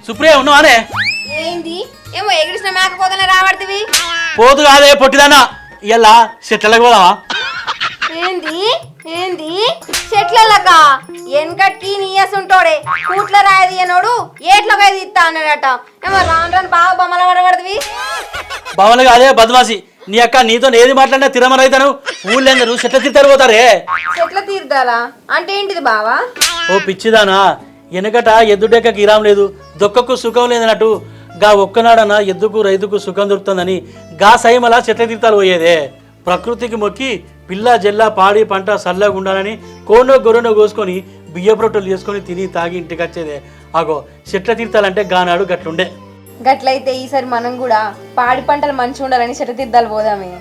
సుప్రియ ఉన్నావానే? ఏంది ఏమో ఎగిరిసిన మేకపోతేనే రాబడుతుంది. పోదు కాదే పొట్టిదానా, ఇలా చెట్లకు పోదావా? ఏంది ఏంది చెట్లక వెనకట్కి నీయసుంటోడే కూట్ల రాయది అనోడు ఏట్లకై తీస్తా అన్నాడట. ఏమో రాను రాను బాగా బొమ్మల పడబడుతుంది. భవన్ కాదే బద్మాసి, నీ అక్క నీతో ఏది మాట్లాడినా తిరమరైతాను. ఊళ్ళో నువ్వు చెట్ల తిరుగుతారు పోతారే. చెట్ల తీర్దాలా అంటే ఏంటిది బావా? ఓ పిచ్చిదానా, వెనకట ఎద్దుడెక్కకి ఇరాం లేదు, దొక్కకు సుఖం లేదన్నట్టు గా ఒక్కనాడన ఎద్దుకు రైతుకు సుఖం దొరుకుతుందని గా సైమల చెట్ల తీర్థాలు పోయేదే. ప్రకృతికి మొక్కి పిల్ల జల్ల పాడి పంట సల్లగా ఉండాలని కోనో గొర్రెనో కోసుకొని బియ్యపు రొట్టెలు చేసుకొని తిని తాగి ఇంటికి వచ్చేదే. అగో చెట్ల తీర్థాలంటే గానాడు గట్లుండే. గట్లయితే ఈసారి మనం కూడా పాడి పంటలు మంచిగా ఉండాలని చెట్ల తీర్థాలు పోదామే.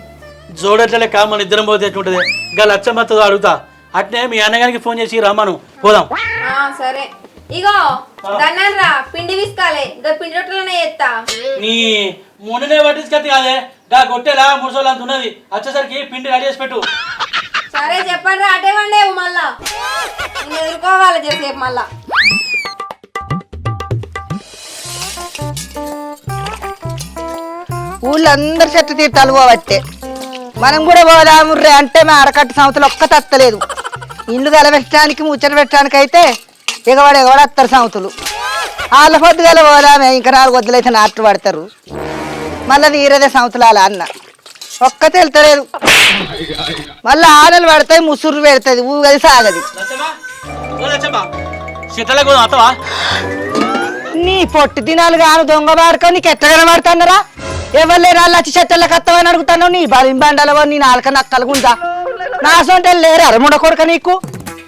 జోడట్లే కా మన ఇద్దరం పోతే ఎట్లుంటది. గా లచ్చమ్మతో అడుగుతా, అట్నే మీ అన్నగారికి ఫోన్ చేసి రమ్మను పోదాం. సరే ఇగో దన్నాన్రా పిండి విసుకాలే ఇంకా పిండి రొట్టెలనే చేస్తా. నీ మొన్ననే పట్టించుకత్తి కాదే, గా గొట్టెలా 3 రోజులు అంత ఉన్నది, వచ్చేసరికి పిండి రెడీ చేసి పెట్టు. సరే చెప్పండి రా, అటే వండేవు మళ్ళా నేను ఎదుర్కోవాలి చేసేపు మళ్ళా. ఊళ్ళందరూ చెట్టు తీర్థాలు పోవట్టే మనం కూడా పోదాముర్రే అంటే మా అరకట్టు సంవత్సరాలు ఒక్క తత్తలేదు. ఇల్లు గలబెట్టడానికి ముచ్చట పెట్టడానికి అయితే ఎగవాడు వస్తారు సంవత్సరాలు. వాళ్ళ పొద్దుగల పోదామే, ఇంకా 4 వద్దులైతే నాట్లు పడతారు. మళ్ళీ నీరదే సంవత్సరాలు అన్న ఒక్క తెలుతలేదు. మళ్ళీ ఆనలు పడతాయి, ముసురు పెడుతుంది, ఊగది సాగది. నీ పొట్టి దినాలు గాను దొంగ పాడుకో, నీకు ఎట్టగన పడుతున్నారా? ఎవరు లేరా వచ్చి చెట్టెళ్ళకి వస్తామని అడుగుతాను. నీ బండాలవో నీ నాలుక నక్కలుగుందా నా సొంత లేరా ముడ కొడుక నీకు?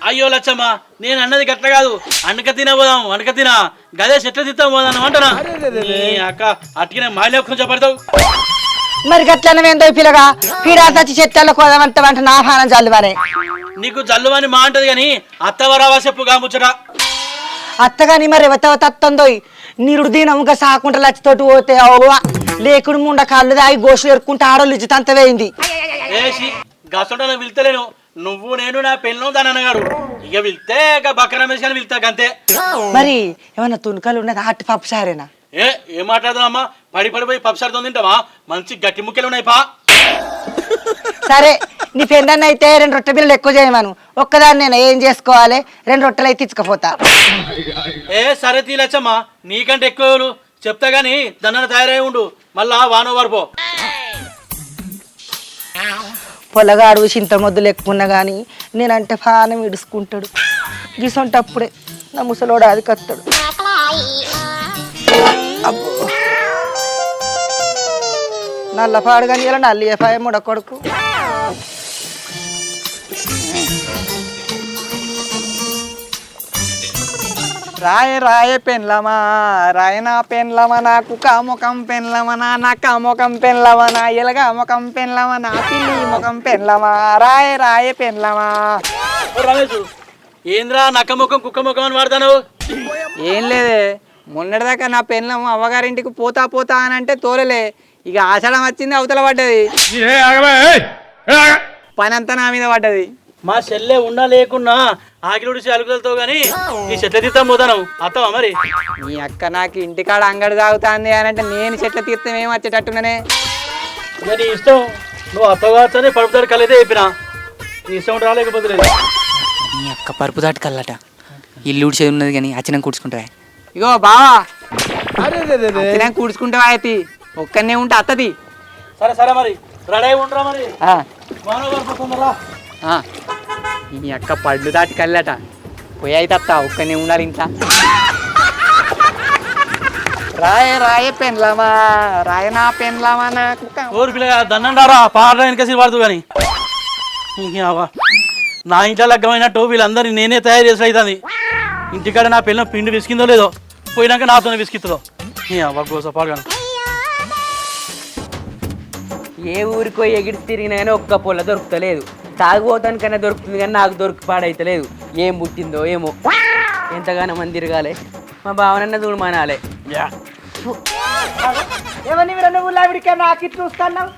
అయ్యో లచ్చమ్మ, నేను అన్నది గట్ల కాదు, అనక తిన పోదాం, అనక తిన గదే చెట్లు తిత్తాం పోదాం అంటనా. అక్క అట్టినే మాయలే కొంచెం పడతావు. మరి గట్లనమేందో పిల్లగా పీడాంత వచ్చి చెట్టెళ్ళకు పోదామంటే నా పానం జల్లువనే. నీకు జల్లువని మా అంటది గాని అత్తవరావా చెప్పుగా ముచ్చట. అత్తగాని మరి ఎవతవ తత్తందో నీరుడు దీనంగా సాకుంట లచ్చితోటి పోతే అవ్వ లేకుడు ముండ కళ్ళు దాగి గోషులు ఎరుక్కుంటే ఆడోళ్ళు ఇజ్జతంత వేయింది. గసంట పిలుతలేను, నువ్వు నేను నా పెళ్ళం దాని అన్నగాడు. ఇక వెళ్తే బక్కర మేషాన్ని వెళ్తా అంతే. మరి ఏమన్నా తుణుకలు ఉన్నది అట్టి పప్పు సారేనా? ఏం మాట్లాడుతున్నామ్మా, పడి పడిపోయి పప్పు సారుతో తింటావా? మంచి గట్టి ముక్కలు ఉన్నాయి పా. సరే నీ పెందన్న అయితే 2 రొట్టె బిల్లలు ఎక్కువ చేయమను. ఒక్కదాన్ని నేను ఏం చేసుకోవాలి? 2 రొట్టెలు అయితే ఇచ్చుకపోతా. సరే తీలచ్చమ్మా, నీకంటే ఎక్కువ చెప్తా గాని దన్న తయారై ఉండు, మళ్ళా వానో వరపో. పొలగాడు చింత మొద్దులు ఎక్కువన్నా కానీ నేనంటే పానం ఇడుచుకుంటాడు. గిసొంటప్పుడే నా ముసలోడు అది కత్తాడు. అబ్బో నల్లపాడు కానీ ఇలా నల్లిపాయ ముడ కొడుకు. రాయ రాయ పెన్లమా రాయనా పెన్లమా నాకు కాముఖం పెన్లమనా నా కాముఖం పెన్లమనా ఎలగా ముఖం పెన్లమనా పిల్లి ముఖం పెన్లమా రాయ రాయ పెన్లమా. రమేష్ ఏంద్రా నక్క ముఖం కుక్క ముఖం అని వాడతాను? ఏం లేదే, మొన్నటిదాకా నా పెన్లం అవ్వగారింటికి పోతా పోతా అని అంటే తోలలే. ఇక ఆషాఢం వచ్చింది, అవతల పడ్డది, పని అంతా నా మీద పడ్డది. మా చెల్లె ఉన్నా లేకున్నా ఆకిలుడిసి అలుగులతో గాని ఈ చెట్ల తీర్థం పోతాను. అత్తవా మరి? నీ అక్క నాకు ఇంటికాడ అంగడి తాగుతాంది అని అంటే నేను చెట్ల తీర్థం ఏం వచ్చేటట్టున్నానే. నీ ఇష్టం, నువ్వు అత్తగానే పడుపుతాడు కలైతే చెప్పినా, నీ ఇష్టం రాలేకపోతే లేదు. నీ అక్క పరుపు దాటి కల్లట, ఇల్లు ఊడ్చేది ఉన్నది కానీ అచ్చినా కూర్చుకుంటా. ఇగో బావా అచ్చినా కూర్చుకుంటావా? అయితే ఒక్కనే ఉంటే అత్తది. సరే సరే మరి రెడీ ఉండరా మరి, వానో వరపోతుందరా. నీ అక్క పళ్ళు దాటి కల్లట, పోయి అయితే అత్త ఒక్కనే ఉండాలి ఇంట్లో. రాయ రాయ పెన్లమా రాయనా పెన్లమా నాకు ఊరు పిల్ల దన్నండారా పాట వెనకేసి పడుతూ కానీ నా ఇంట్లో లగ్గమైనట్టు వీళ్ళందరినీ నేనే తయారు చేసి అవుతుంది. ఇంటికాడ నా పిల్లల పిండి విసికిందో లేదో, పోయినాక నాతోనే విసికిస్తుందో. గోస పాడుగాను. ఏ ఊరికో ఎగిరి తిరిగినా కానీ ఒక్క పొల దొరుకుతలేదు. తాగుపోతానికైనా దొరుకుతుంది కానీ నాకు దొరికి పాడైతలేదు. ఏం పుట్టిందో ఏమో, ఎంతగానో మంది తిరగాలి. మా భావనన్న చూడు మానాలే. ఏమని నువ్వు లావిడికా నాకు ఇట్లా చూస్తున్నావు?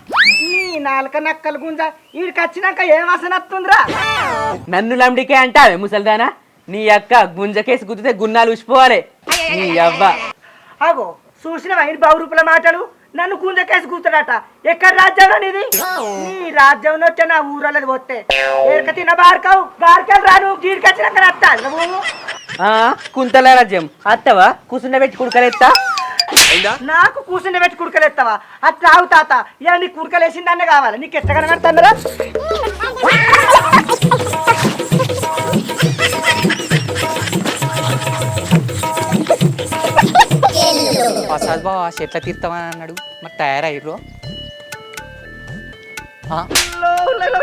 నీ నాలుక నక్కలు గుంజ వీడికి వచ్చినాక ఏం వాసన వస్తుందిరా? నన్ను లంబడికే అంటావే ముసల్దానా? నీ అక్క గుంజకేసి గుద్దితే గున్నాలు ఉసిపోవాలి. నీ అవ్వ ఆగో చూసిన వైన్ బహురూపుల మాటలు నన్ను గుంజకేసి కూతుడట ఎక్కడ రాజ్యం అనేది నీ రాజ్యంలో వచ్చా నా ఊరల్లది పోతే ఏరక తిన్న బార్కావు బార్కాలు రాను గీడికొచ్చినాక వస్తాను నువ్వు కుంతల రాజ్యం అత్తవా కూసుండ పెట్టి కుడకలేస్తా నాకు కూర్చుని పెట్టి కుడకలేస్తావా అది రావు తాత ఇక నీ కుడకలేసిందన్నే కావాలి నీకు ఎట్లా కనబడుతుందరా ప్రసాద్ బావ చెట్ల తీర్థమని అన్నాడు మరి తయారయ్యారు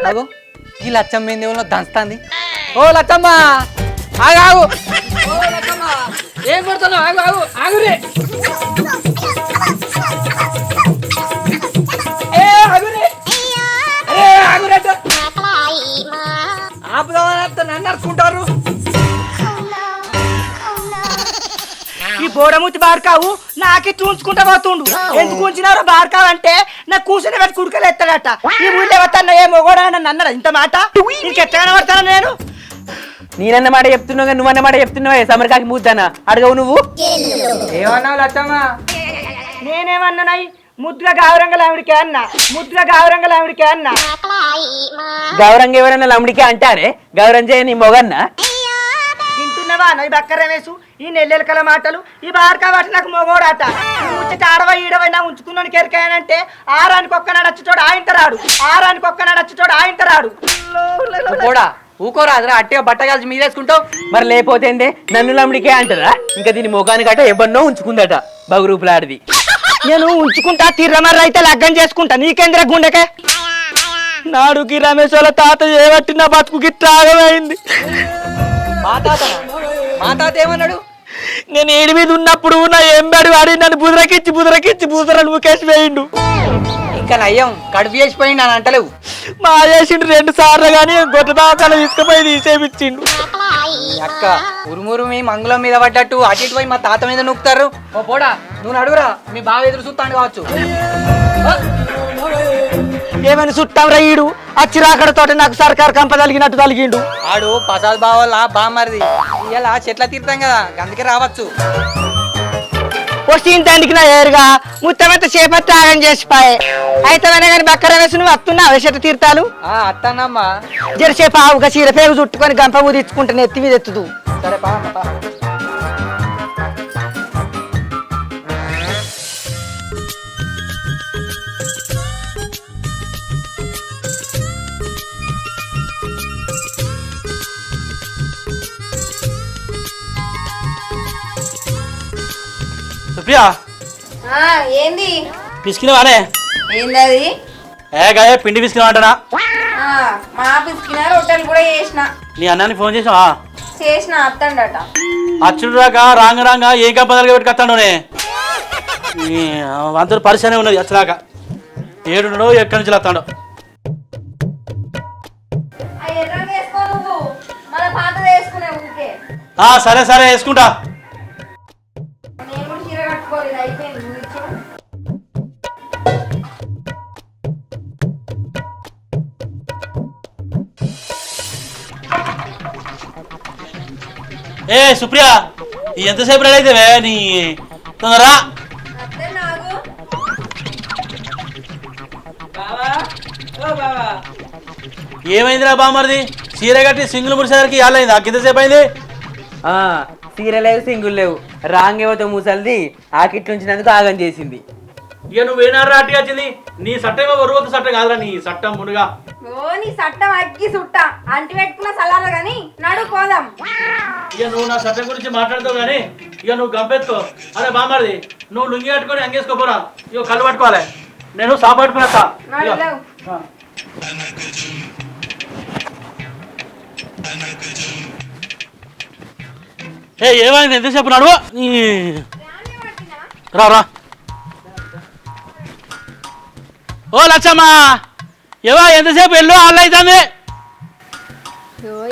అగో ఈ లచ్చమ్మ ఏంది ఏమో దంచుతాంది ఓ లచ్చమ్మ ఆగు ఆగు ఓ లచ్చమ్మ ఏం కొడుతున్నావు ఆగు ఆగు ఆగురే ఏ ఆగురే అరే ఆగురే ఆపుదామని నన్ను అరుచుకుంటారు ఈ బోడమూతి బార్కావు నాకే చూంచుకుంటా పోతుండు ఎందుకు ఉంచినారో బార్కావు అంటే నాకు కూర్చుని పెట్టి కుడుకలు ఎత్తాడట ఈ ఊళ్ళో ఎవరన్నా ఏ మొగోడా నన్ను అన్నాడు ఇంత మాట నీకు ఎట్లా కనబడతాను నేను నేనన్న మాట చెప్తున్నావు కానీ నువ్వన్న మాట చెప్తున్నావే సమరకాకి మూద్దానా అడగవు నువ్వు ఏమన్నావు లచ్చమ్మ నేనేమన్నాయి ముద్దుగా గావరంగలావిడికే అన్నా ముద్దుగా గావరంగలావిడికే అన్నా గౌరంగా ఎవరన్నా లమ్ముడికే అంటారే గౌరంజయ్య నీ మొగన్నా వింటున్నావా ఈ బక్క రమేష్ ఈ నెల్లెలకల మాటలు ఈ బార్కా వాటి నాకు మొగోడాట ముచ్చట ఆడవై ఈడవై నా ఉంచుకున్నాను కెరికాయనంటే ఆరానికి ఒక్కనాడు వచ్చేటోడు ఆయింతరాడు ఆరానికి ఒక్కనాడు వచ్చేటోడు ఆయింతరాడు కూడా ఊకోరాదురా అట్టే బట్ట కలిసి మీదేసుకుంటావు మరి లేకపోతే నన్ను లమ్ముడికే అంటారా ఇంకా దీని మొగానికట ఎవరినో ఉంచుకుందట బగురూపులాడిది నేను ఉంచుకుంటా తిర్రమర్ర అయితే లగ్గం చేసుకుంటా నీకేంద్ర గుండెకే నాడుకి రమేష్ వాళ్ళ తాత ఏబట్టి నా బతుకుకి త్రాగమైంది మా తాత ఏమన్నాడు నేను ఏడి మీద ఉన్నప్పుడు నా ఎంబడి వాడి నన్ను బుదరకిచ్చి బుదరని ముఖేసి వేయిండు ఇంకా నయ్యం కడుపు చేసిపోయింది అని అంటలేవు మా చేసిండు 2 సార్లు కానీ గొడ్డ దాకా తీసుకుపోయి తీసేపిచ్చిండు అక్క ఉరుమురు మీ మంగుళం మీద పడ్డట్టు అటు ఇటు పోయి మా తాత మీద నూకుతారు ఓ పోడా నువ్వు అడుగురా మీ బావ ఎదురు చూస్తాను కావచ్చు ఏమని చుట్టాం రైడు అచ్చిరాకడతో నాకు సర్కారు కంప తలిగినట్టు తలిగిండు ఆడు ప్రసాద్ బావల బామ్మరిది ఇలా చెట్ల తీర్థం కదా అందుకే రావచ్చు వస్తుంటానికి నా ఏరుగా ముత్తమంతా చేపట్టి ఆగం చేసిపోయే అయితే కానీ బక్కర వేసి నువ్వు వస్తున్నావు చెట్టు తీర్థాలు అత్తనమ్మా జరసేపు ఆవుగా చీర పేగు చుట్టుకొని గంప ఊదించుకుంటే ఎత్తి మీద ఎత్తుదు సరే పా సుప్రియా ఏంది పిసికినవానే ఏందది గాయ పిండి పిసికినవాంటనా మా పిసికిన రొట్టెలు కూడా చేసిన నీ అన్నానికి ఫోన్ చేసావా చేసిన అత్తండట అచ్చుడు రాక రాంగ ఏ కంపదలుగా పెట్టుకొస్తాడునే అందరూ పరిశానే ఉన్నది అచ్చరాక ఏడున్నాడో ఎక్కడి నుంచి వస్తాడో సరే సరే వేసుకుంటా ఏ సుప్రియా ఎంతసేపు రెడీ అయితే నీ తొందరరా ఏమైందిరా బామ్మరిది చీర కట్టి సింగులు ముడిసేసరికి యాలైంది ఎంతసేపు అయింది చీర లేవు సింగులు లేవు రాంగేవతో ముసలిది ఆకిట్లు ఉంచినందుకు ఆగం చేసింది ఇక నువ్వు ఏనారా అట్టి వచ్చింది నీ సట్టేమో వరువతు సట్ట కాదురా నీ సట్టం మునుగా నీ సట్టం అగ్గి సుట్ట అంటి పెట్టుకున్న సలాలు గాని నడు పోదాం ఇక నువ్వు నా సట్టం గురించి మాట్లాడుతావు కానీ ఇక నువ్వు గంపెత్తుకో అరే బామ్మరిది నువ్వు లుంగి కట్టుకొని అంగేసుకోపోరా ఇక కళ్ళు పట్టుకోవాలి నేను సాపు పట్టుకున్నా ఏ ఏమైంది ఎంతసేపు నడువు రా రా ఓ లచ్చమ్మా ఏవా ఎంతసేపు వెళ్ళు ఆళ్ళు అవుతుంది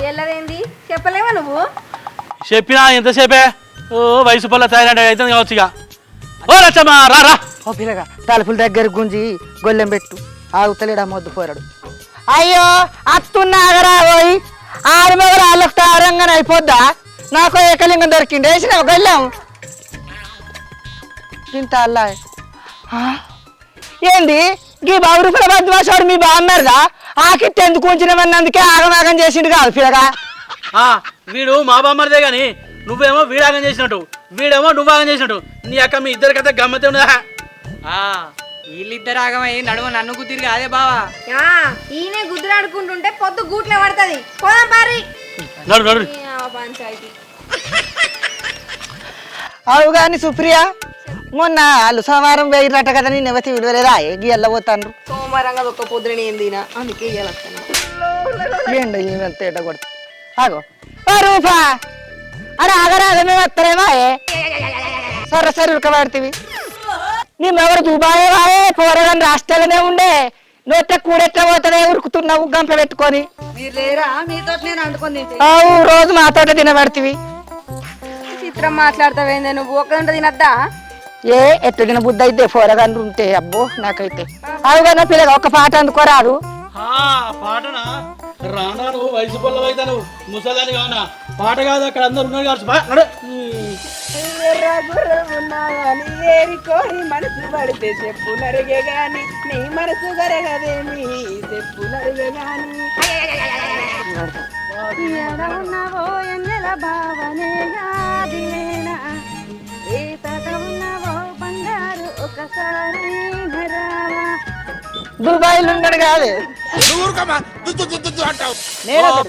ఎల్లదేంది చెప్పలేవా నువ్వు చెప్పినా ఎంతసేపే ఓ వయసు పల్ల తయారంటే అవుతుంది కావచ్చు ఇక ఓ లచ్చమ్మా రా రా ఓ పిల్లగా తలుపుల దగ్గర గుంజి గొల్లెం పెట్టు ఆగుతలేడా మొద్దు పోరాడు అయ్యో అత్తున్నాగరా పోయి ఆడి మొగలు వాళ్ళకి తారంగానే అయిపోద్దా నాకు ఏకలింగం దొరికింది వేసినావు గొల్లెం తింటాలా ఏంది ఈ 100 రూపాయల బద్మాషోడు మీ బాగున్నారుగా ఆకిట్టి ఎందుకు ఉంచినమన్నందుకే ఆగమాగం చేసిండు కాదు పిల్లగా వీడు మా బామ్మర్దే గాని నువ్వేమో వీడాగం చేసినట్టు వీడేమో నువ్వాగం చేసినట్టు నీ అక్క మీ ఇద్దరి కథ గమ్మతే ఉన్నదా వీళ్ళిద్దరు ఆగమై నడుమ నన్ను కుదిరిగా అదే బావా ఈయనే గుద్దులాడుకుంటుంటే పొద్దు గూట్లే పడుతుంది పోదాం పారి నడు నడు పంచాయతీ అవు కానీ సుప్రియ మొన్న వాళ్ళు సోమవారం వేయిరట కదా నేను ఎవతి విలువలేదా గీ వెళ్ళబోతాను సోమవారంగా ఒక్క పొద్దున ఏందినా అందుకే ఏంటో ఈమెంత ఏట కొడుతుంది ఆగో ఓ రూపా అరే ఆగరాగ మేము వస్తారేమా సరే సరే ఉడకబడుతుంది మేమెవరు దుబాయ్ వాయే పోరగాని రాష్ట్రాలనే ఉండే నువ్వు కూడెట్లా పోతానే ఉరుకుతున్నావు గంప పెట్టుకొని మీరు లేరా మీతో నేను అంటుకొని అవు రోజు మాతోట తినబడుతుంది చిత్రం మాట్లాడతావేందే నువ్వు ఒక్కదంట తినద్దా ఎట్టు తిన బుద్ధి అయితే పోరగాని ఉంటే అబ్బో నాకైతే అవుగా పిల్లగా ఒక పాట అందుకోరాదు పాటనా రానా నువ్వు వయసు పొల్లవైతే నువ్వు ముసలాని కావునా పాట కాదు అక్కడ అందరు ఉన్నారు ఏరికోని మనసు పడితే చెప్పు నరిగే గాని నీ మనసు గరగదేమి చెప్పు నరిగే గాని ఉన్నావో ఎన్నెల భావనే గాదిలేనా ఏ తట ఉన్నావో బంగారు ఒకసారి నరావా దుబాయ్లో ఉన్నాడు కాదు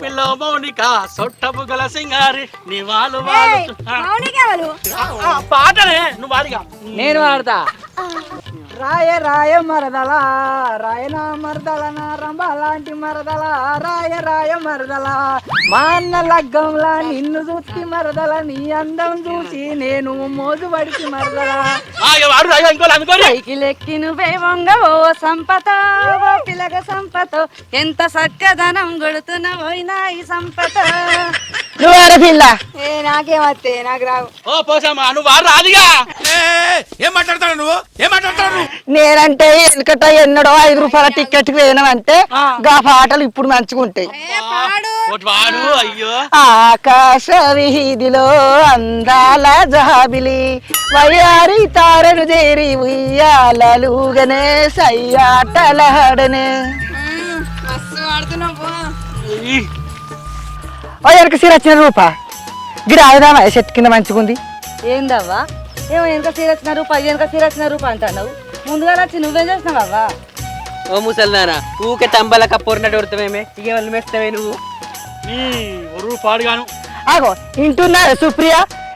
పిల్ల మౌనిక సొట్టపు గల సింగారి నీ వాళ్ళు పాటనే నువ్వు వాడిగా నేను వాడతా రాయ రాయ మరదలా రాయనా మరదల నా రంభ లాంటి మరదల రాయ రాయ మరదల మా అన్న లగ్గంలా నిన్ను చూసి మరదల నీ అందం చూసి నేను మోజు పడిచి మరదల లెక్కి నువ్వే వంగవో సంపత ఓ పిలగ సంపత ఎంత చక్కదనం గొడుతున్నావో ఈ సంపత నువ్వు పిల్ల ఏ నాకేమత్తే నాకు రావు ఓ పోసమ్మా నువ్వు వాడు రాదిగా ఏం మాట్లాడతాడు నువ్వు నేనంటే ఎందుకట ఎన్నడో 5 రూపాయల టికెట్ వేయనంటే గా పాటలు ఇప్పుడు మంచిగా ఉంటాయి వాడు అయ్యో ఆకాశ వీధిలో అందాల జాబిలి వయ్యారి తారను చేరి ఉయ్యాలలుగనే సయ్యాటలాడనే వెనక సీర వచ్చిన రూపా గిడ ఆయుధామా చెట్టు కింద మంచిగా ఉంది ఏందవ్వా ఏమో వెనక సీర వచ్చిన రూపా వెనక సీర వచ్చిన రూపా అంటున్నావు ముందుగా వచ్చి నువ్వేం చేస్తున్నావా ఓ ముసల్దానా ఊకే తంబల కప్పొరినట్టు కొడతామేమే ఇక వాళ్ళు మెస్తావే నువ్వు పాడుగాను ఆగో వింటున్నా సుప్రియ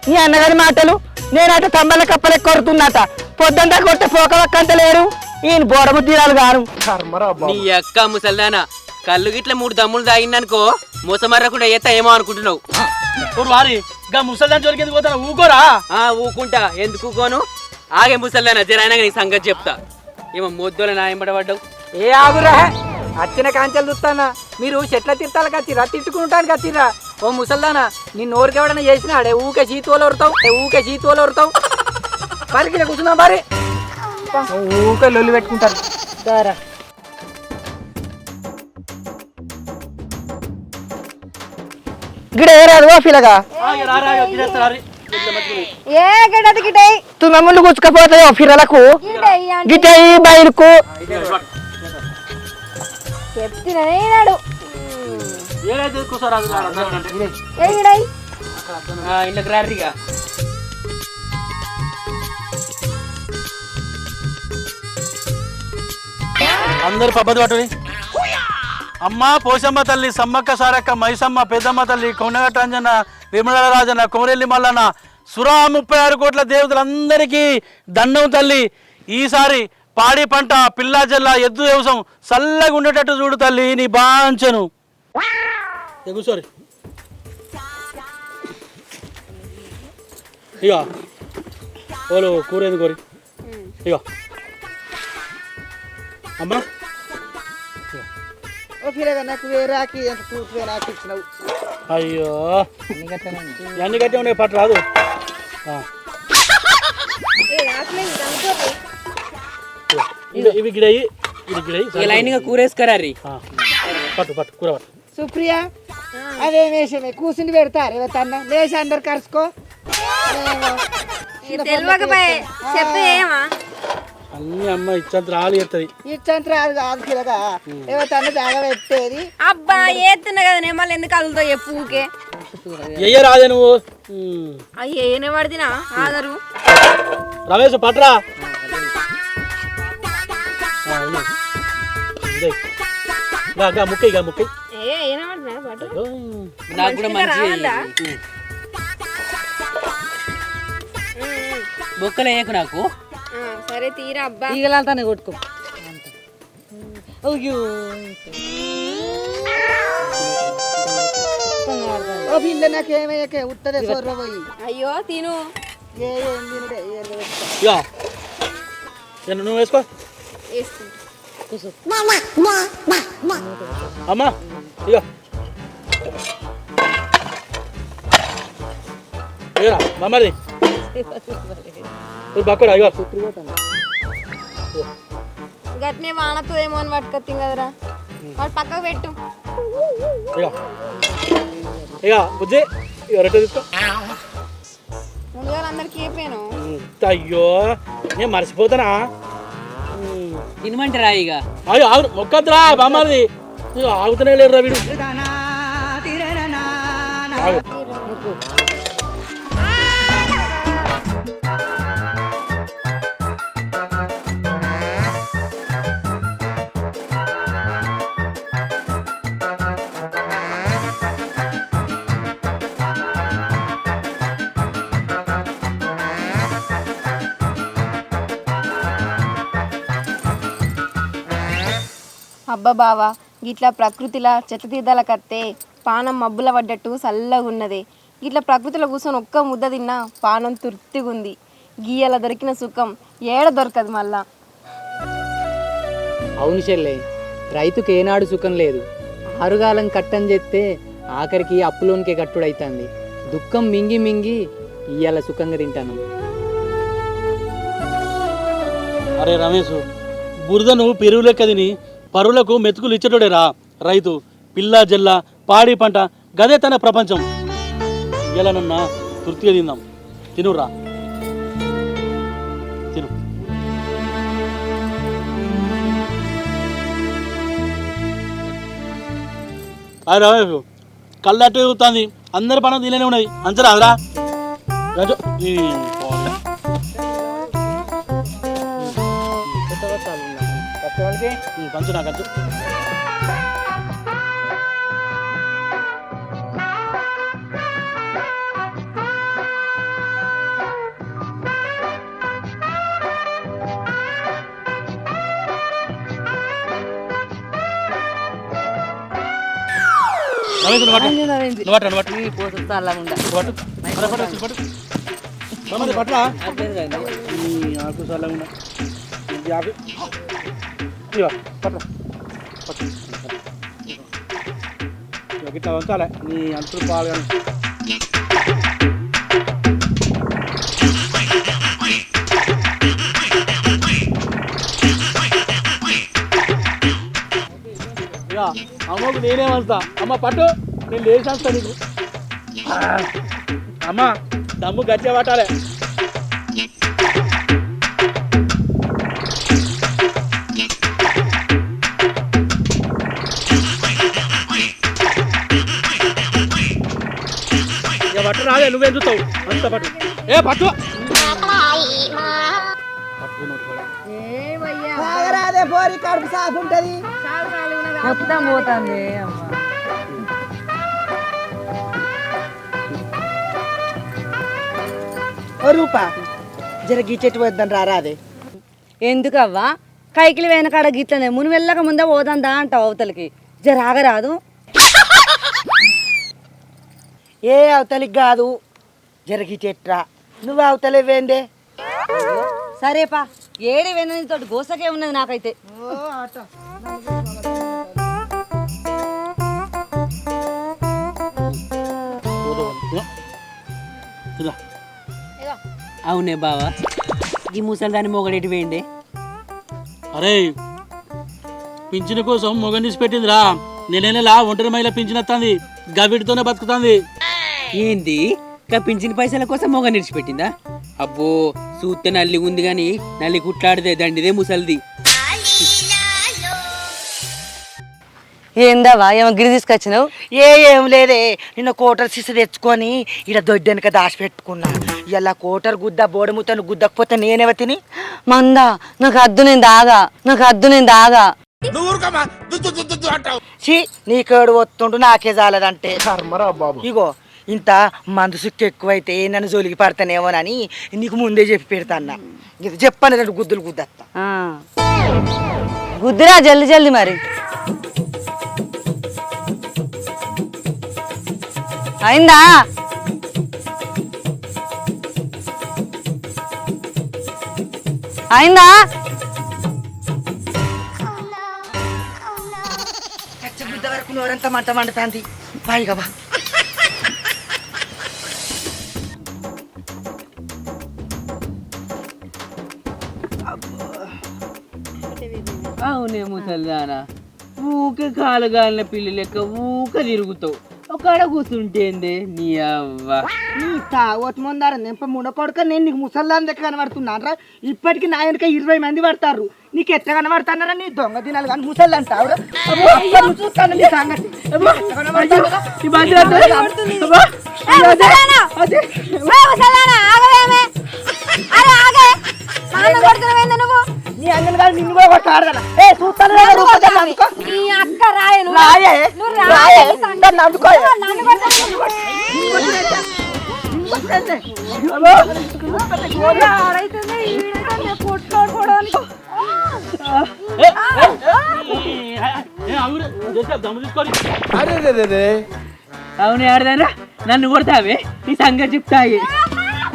నీ అన్నగారి మాటలు నేనట తమ్మల కప్పలే కొడుతున్నట పొద్దుంతా కొట్టే పోకవక్కంత లేరు ఈయన బోడము తీరాలు గాను నీ అక్క ముసల్దానా కళ్ళు గిట్ల 3 దమ్ములు తాగిందనుకో మోసమర్రకుండా ఎత్త ఏమో అనుకుంటున్నావు వారి గా ముసల్దాన్ జోలికి ఎందుకు పోతాను ఊకోరా ఊకుంటా ఎందుకు ఊకోను ఆగే ముసల్దానా జరైనా నీ సంగతి చెప్తా ఏమో మొద్దుల నాయంబడబడ్డావు ఏ ఆగురా అచ్చిన కాంచెలు చూస్తానా మీరు చెట్ల తిట్టాలకు వచ్చిరా తిట్టుకుంటానికి వచ్చిరా ఓ ముసల్దానా నీ నోరుకి ఎవడన్నా చేసినాడే ఊకే చీతోలు వరుతావు పరికిన కూర్చున్నాం మరి ఊకే లొల్లి పెట్టుకుంటారు సరే గిడ ఏరాదు ఓ పిల్లగా ఏ గడది గిటై తుమ్మ ముందు కూర్చుకపోతాయి ఓ పిల్లలకు గిటై బయలుకు చెప్తున్నాడు ఏదైతే కూర్చోరాదు ఏ గిడై ఇంట్లోకి రారిగా అందరు పబ్బది పట్టుని అమ్మ పోసమ్మ తల్లి సమ్మక్క సారక్క మైసమ్మ పెద్దమ్మ తల్లి కొండగట్ట అంజన్న విమల రాజన్న కోరెల్లి మల్లన్న సురా 36 కోట్ల దేవతలందరికీ దండం తల్లి ఈసారి పాడి పంట పిల్లా జల్ల ఎద్దు వ్యవసాయం చల్లగా ఉండేటట్టు చూడు తల్లి నీ బాంచను కూర్చోరి ఇక ఓలు కూరేది కోరి ఇక అమ్మా ఓ పిల్లగా నాకు వేరాకి ఎంత తూర్పు నాకు ఇచ్చినావు అయ్యో అన్ని గట్టి ఉన్నాయి పట్టు రాదు ఇవి గిడయి ఇది గిడయి లైన్గా కూరేసుకరారి పట్టు పట్టు కూర పట్టు సుప్రియ అదేం వేషమే కూర్చుని పెడతారు ఎవరన్నా లేచి అందరు కరుసుకో తెలియకపోయే చెప్తే ఏమా అన్ని అమ్మ ఇచ్చంత రాలు ఎత్తది. ఇచ్చంత రాదు కాదు పిల్లగా ఏవో తను జాగ పెట్టేది. అబ్బా ఏతున్నా కదా నేను మళ్ళీ ఎందుకు అదులుతో చెప్పు ఊకే ఎయ్య రాదే నువ్వు. అయ్యే ఏనే పడినా ఆదరు రమేష్ పట్రా. ముక్కై ముక్కై ఏనే పడినా పట్టు నాకు కూడా మంచి బొక్కలు వేయకు నాకు. సరే తీరా అబ్బా ఈగలంతానే కొట్టుకో. అయ్యో ఓ పిల్ల నాకేమయ్యాకే ఉత్తరే సొర్ర పోయి అయ్యో తిను ఏం తినుడే ఇక నువ్వు వేసుకో వేసుకుంటా అమ్మా. ఇక ఇగరా మమ్మది బక్కడా. ఇక గట్నే వానతో ఏమో అని పట్టుకొత్తాం కదరా వాడు పక్కకు పెట్టు ఇక ఇక బుజ్జి ఇక రొట్టె తీసుకో. ముందుగా అందరికి చెప్పాను అయ్యో నేను మర్చిపోతానా. తినమంటారా ఇక? అయ్యో ఆగు మొక్కద్దురా బామ్మది. ఆగుతూనే లేరు రా వీడు. ఆగు. అబ్బా బావా గిట్లా ప్రకృతిలా చెత్త తీర్థాల కత్తే పానం మబ్బుల పడ్డట్టు చల్లగా ఉన్నది. గిట్లా ప్రకృతిలో కూర్చొని ఒక్క ముద్ద తిన్నా పానం తృప్తిగుంది. గీయల దొరికిన సుఖం ఏడ దొరకదు మళ్ళా. అవును చెల్లె, రైతుకి ఏనాడు సుఖం లేదు. ఆరుగాలం కట్టం చేస్తే ఆఖరికి అప్పులోనికే కట్టుడైతుంది. దుఃఖం మింగి మింగి ఇయ్యాల సుఖంగా తింటాను. అరే రమేష్, బురదను పెరుగు లెక్క తిని పరులకు మెతుకులు ఇచ్చేటోడేరా రైతు. పిల్ల జల్ల పాడి పంట గదే తన ప్రపంచం. ఇయ్యాలనన్నా తృప్తిగా తిందాం. తినురా తిను. అరే రమేష్ కళ్ళు అట్టు అవుతుంది. అందరి పనం తినే ఉన్నది. అంచరా అదరా పంచు నాకు అంచు. పట్రా నాకు చల్లగా గిట్లా వంచాలి నీ అంతులు పాలు. ఇక అమ్మకు నేనే వంచుతా. అమ్మ పట్టు, నేను లేచేస్తా నీకు. అమ్మ దమ్ము గట్టిగా పట్టాలి. పట్టు రాలే, నువ్వేం చూస్తావు అంత పట్టు. ఏ పట్టు రాదే పోరి కడుపు సాఫ్ ఉంటది. మొత్తం పోతుంది. ఓ రూపా జర గీచెట్టు వద్దని రారాదే. ఎందుకవ్వా కైకిలి వెనకాడ గిట్లనే మును వెళ్ళక ముందే పోదందా అంటావు అవతలికి. జర ఆగరాదు. ఏ అవతలికి కాదు జర గీచెట్రా. నువ్వు అవతలేవేందే. సరేపా ఏడి వెనని తోటి గోసకే ఉన్నది నాకైతే. అవునే బావా, ఈ ముసలి దాన్ని మొగడేటి వేయండి. అరే పింఛను కోసం మొగని తీసి పెట్టిందిరా. నెల ఒంటరి మహిళ పింఛన్ వస్తుంది. గవిడితోనే బతుకుతుంది. ఏంది పింఛన్ పైసల కోసం మొగ నిడిచిపెట్టిందా? అబ్బో చూస్తే నల్లి ఉంది కానీ నల్లి కుట్లాడితే దండిదే ముసలిది. ఏందావా ఏమో గిరి తీసుకొచ్చినావు? ఏం లేదే, నిన్న కోటర్ సిసి తెచ్చుకొని ఇలా దొడ్డెనక దాచిపెట్టుకున్నా. ఇలా కోటర్ గుద్ద బోడముతను గుద్దకపోతే నేనేవ తిని మందా నాకు అద్దు నేను దాగా నువ్వు ఊరుకోమా, దుద్దు దుద్దు దుద్దు అంటావు. ఛీ నీకేడు వస్తుండు నాకే చాలదంటే. ఇగో ఇంత మందు సుక్కు ఎక్కువైతే నన్ను జోలికి పడతానేమోనని నీకు ముందే చెప్పి పెడతాన్నా. ఇది చెప్పాను రెండు గుద్దులు గుద్దత్తా. గుద్దురా జల్ది జల్ది మరి. అయిందా? అయిందా? గుద్ద వరకు నోరంతా మంట మండుతుంది. పైగా బా అవునే ముసలిదానా, ఊకే కాలు గాలిన పిల్లి లెక్క ఊక తిరుగుతావు. ఒక్కడ కూర్చుంటేందే నీ అవ్వ. నీ తాగోతు ముందార నింప ముడకొడక నేను నీకు ముసల్దాన్ లెక్క కనబడుతున్నారా? ఇప్పటికి నా వెనక 20 మంది పడతారు. నీకు ఎట్లా కనబడతారా? నీ దొంగ దినాలు కానీ ముసల్ది అంటావు. చూస్తాను నీ సంగతి. నీ అంగన్ గారు నిన్ను కూడా కొట్టాడు కదా. చూస్తాను అవునే ఆడదానా, నన్ను కొడతావే, నీ సంగతి చెప్తాయి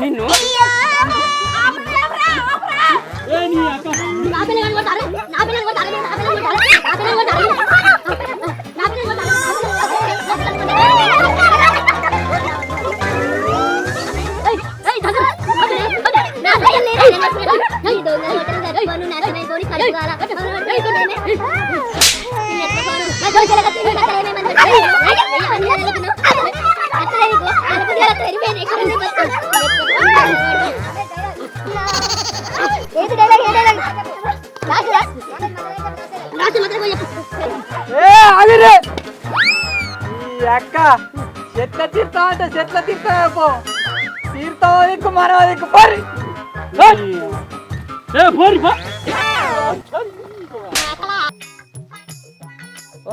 నిన్ను. అక్క చెట్ల తీర్తా అంటే చెట్ల తీర్తా తీర్తావో దిక్కు మరో దిక్కు పరి.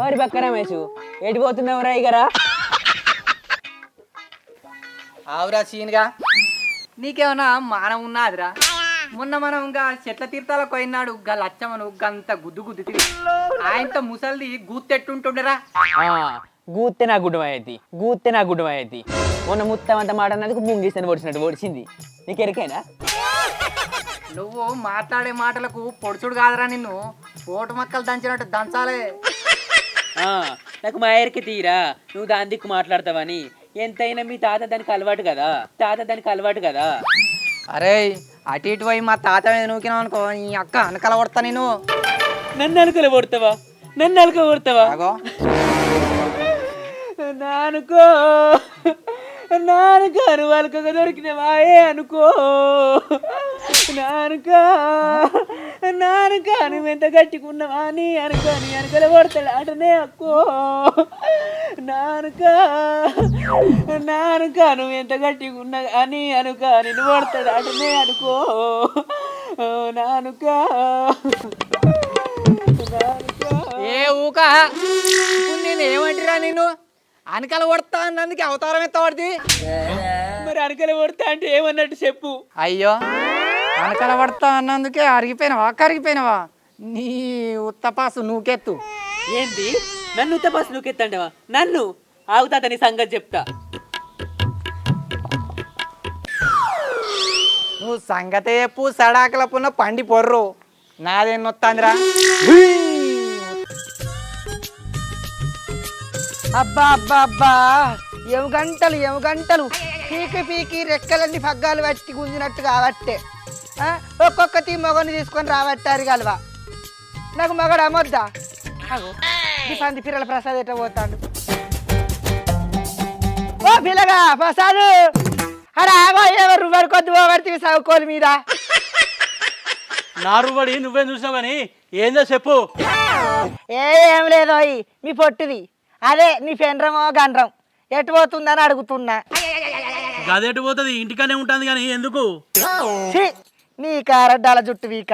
ఓరి పక్క రమేష్, ఎటు పోతున్నావు రాయిగరా? ఆవురా సీన్గా, నీకేమన్నా మానం ఉన్నాదిరా? మొన్న మనం ఇంకా చెట్ల తీర్థాలకు పోయినాడు గా లచ్చమ్మను గంత గుద్దు గుద్దు తిరిగి ఆయనతో ముసలిది గూత్తెట్టుంటుండరా. గూత్తే నా గుడ్డం అయ్యేది. మొన్న ముత్తం అంత మాట అన్నందుకు ముంగిస్తాను పొడిచినట్టు పొడిచింది. నీకు ఎరికైనా? నువ్వు మాట్లాడే మాటలకు పొడుచుడు కాదురా, నిన్ను పోటు మక్కలు దంచినట్టు దంచాలే. నాకు మా ఎరికి తీరా, నువ్వు దాని దిక్కు మాట్లాడతావని. ఎంతైనా మీ తాత దానికి అలవాటు కదా. అరే అటు ఇటు పోయి మా తాత మీద నూకినావు అనుకో, నీ అక్క అనకల కొడతా నేను. నన్ను అలకలు కొడతావా? నానుకాను వాళ్ళకగా దొరికినవాయే అనుకో. నానుకాను ఎంత గట్టికున్నావా అని అనుకోని వెనకల కొడతాడు అటనే అక్కో. నానుకాను ఎంత గట్టికున్నా అని అనుక నిన్ను కొడతాడు అటనే అనుకో. ఏ ఊక నేను ఏమంటిరా, నిన్ను అనకల కొడతా అన్నందుకు అవతారం ఎత్తవాడిది. మరి అనకల కొడతా అంటే ఏమన్నట్టు చెప్పు. అయ్యో అనకల పడతా అన్నందుకే కరిగిపోయినావా? నీ ఉత్తపాసు నూకెత్తు. ఏంటి నన్ను ఉత్తపాసు నూకెత్తండవా? నన్ను ఆగుతాత, నీ సంగతి చెప్తా. నువ్వు సంగతే చెప్పు, సడాకల పున్న పండి పొర్రు. నాదేం నొత్తాందిరా? అబ్బా అబ్బా అబ్బా, ఏము గంటలు పీకి రెక్కలన్నీ పగ్గాలు పట్టి గుంజినట్టు కాబట్టే ఒక్కొక్కటి మొగని తీసుకొని రాబట్టారు కలవా. నాకు మగడు అమ్మొద్దా? ఈ పంది పిల్లల ప్రసాద్ ఎట్ట పోతాడు. ఓ పిల్లగా ప్రసాద్, అరే ఆగో ఎవరు కొద్ది పోగొడితే సౌకోలు మీద నారుబడి నువ్వేం చూసినావు కానీ ఏందో చెప్పు. ఏం లేదు మీ పొట్టిది అదే నీ పెండ్రమో గండ్రం ఎటు పోతుందని అడుగుతున్నా. గదెటు పోతుంది, ఇంటికానే ఉంటుంది కానీ ఎందుకు? ఛీ, నీ కారడ్డాల జుట్టు వీక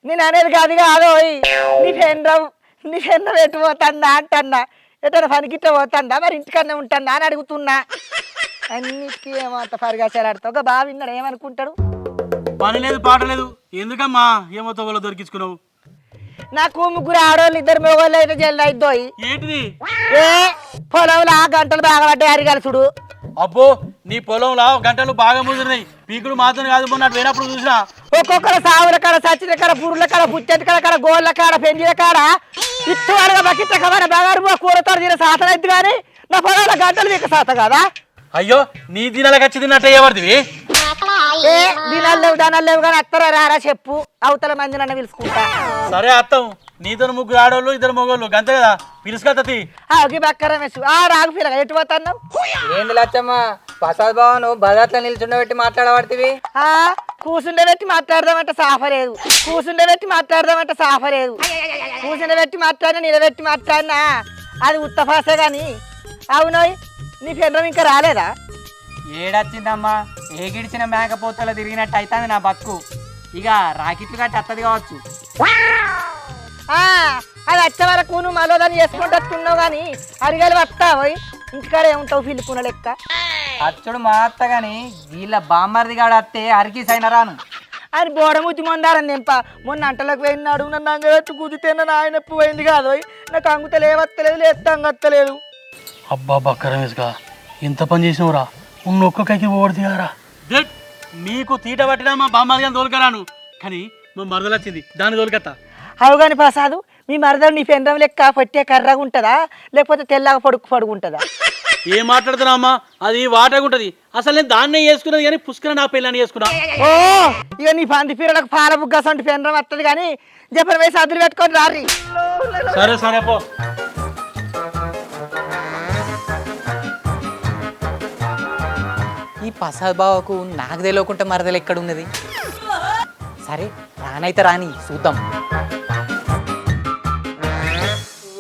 నేను అనేది కాదు కాదోయ్. నీ పెండ్రం ఎటు పోతుందా అంటన్నా, ఎటన్నా పనికిట్ట పోతుందా, మరి ఇంటికన్నా ఉంటుందా అని అడుగుతున్నా. అన్నిటికీ ఏమో అంత పరిగాచాలాడుతావు. ఒక బాగా విన్నాడు ఏమనుకుంటాడు. పని లేదు పాట లేదు, ఎందుకమ్మా ఏమో తోవలో దొరికించుకున్నావు? నాకు ముగ్గురు ఆడవాళ్ళు 2 మగవాళ్ళు అయితే జల్లు అయిద్దోయి. ఏంటిది? ఏ పొలంలో ఆ గంటలు బాగా పడ్డాయి అరిగలుసుడు. అబ్బో నీ పొలంలో గంటలు బాగా ముదిరినాయి, పీకుడు మాత్రం కాదు. మొన్న పోయినప్పుడు చూసినా ఒక్కొక్కరు సావుల కాడ, సచ్చిన కాడ, పురుల కాడ, పుచ్చెంటి కాడ, గోళ్ళ కాడ, పెంజిల కాడ ఇత్తు అడగ బకిట్ట కవన బగారు కూరతో తిన సాతన అయితే కానీ నా పొలంలో గంటలు మీకు సాత కదా. అయ్యో నీ దినాలకు వచ్చి తిన్నట్టే ఎవరిదివి? ఏ దినాలు లేవు దానాలు లేవు కానీ అత్తరా రారా చెప్పు, అవతల మంది నన్ను పిలుచుకుంటా. సరే అత్తం, నీతో ముగ్గురు ఆడవాళ్ళు 2 మగవాళ్ళు గంతే కదా, పిలుచుకత్తది. ఆగి బక్కర మెస్సు ఆ రాగు పిల్లగా ఎటు పోతున్నావు? ఏంది లచ్చమ్మ ప్రసాద్ బావను బజార్లో నిల్చుండబెట్టి మాట్లాడబడుతుంది. కూసుండబెట్టి మాట్లాడదామంటే సాఫలేదు, కూసుండబెట్టి మాట్లాడదామంటే సాఫలేదు. కూసుండబెట్టి మాట్లాడినా నిలబెట్టి మాట్లాడినా అది ఉత్తఫాసే కానీ. అవునోయ్ నీ పెండ్రం ఇంకా రాలేదా? ఏడొచ్చిందమ్మా, ఏ గిడిచిన మేకపోతలో తిరిగినట్టు అవుతుంది నా బతుకు. ఇక రాకెట్లు గట్టి వస్తుంది కావచ్చు. అది వచ్చే వరకు నువ్వు మళ్ళీ దాన్ని చేసుకుంటున్నావు కానీ అడిగాలి వస్తావోయ్, ఇంటికాడ ఏముంటావు పిల్లుకున్న లెక్క. అచ్చుడు మా అత్త కానీ వీళ్ళ బామ్మర్ది గాడు వస్తే అరికి సైన రాను అని బోడముద్ది మొందారని నింప. మొన్న అంటలకు పోయినాడు, నన్ను అంగవెత్తు కుదితే ఆయన నొప్పి పోయింది కాదోయ్. నాకు అంగుతలేవత్తలేదు, లేస్తే అంగత్తలేదు. అబ్బా బక్కరమేసుగా ఎంత పని చేసినవురా, ఉన్న ఒక్క కైకి పోవడది కారా. నీకు తీట పట్టినా మా బామ్మాది కానీ తోలుకరాను, కానీ మా మరదలు వచ్చింది దాన్ని తోలుకత్తా. అవు కానీ ప్రసాదు, మీ మరదలు నీ పెండ్రం లెక్క పట్టే కర్రగా ఉంటుందా లేకపోతే తెల్లగా పడుకుంటుందా? ఏం మాట్లాడుతున్నా అమ్మా, అది వాటగుంటది. అసలు నేను దాన్నే వేసుకున్నది కానీ పుష్కర నా పెళ్ళని వేసుకున్నా. ఓ ఇక నీ పంది పీరలకు పాల బుగ్గసంటి పెండ్రం వస్తుంది కానీ జపన వేసి అదులు పెట్టుకొని రారి. సరే సరే పో. ఈ ప్రసాద్ బావకు నాకు తెలియకుండా మరదలు ఎక్కడున్నది? సరే రానైతే రాని చూద్దాం.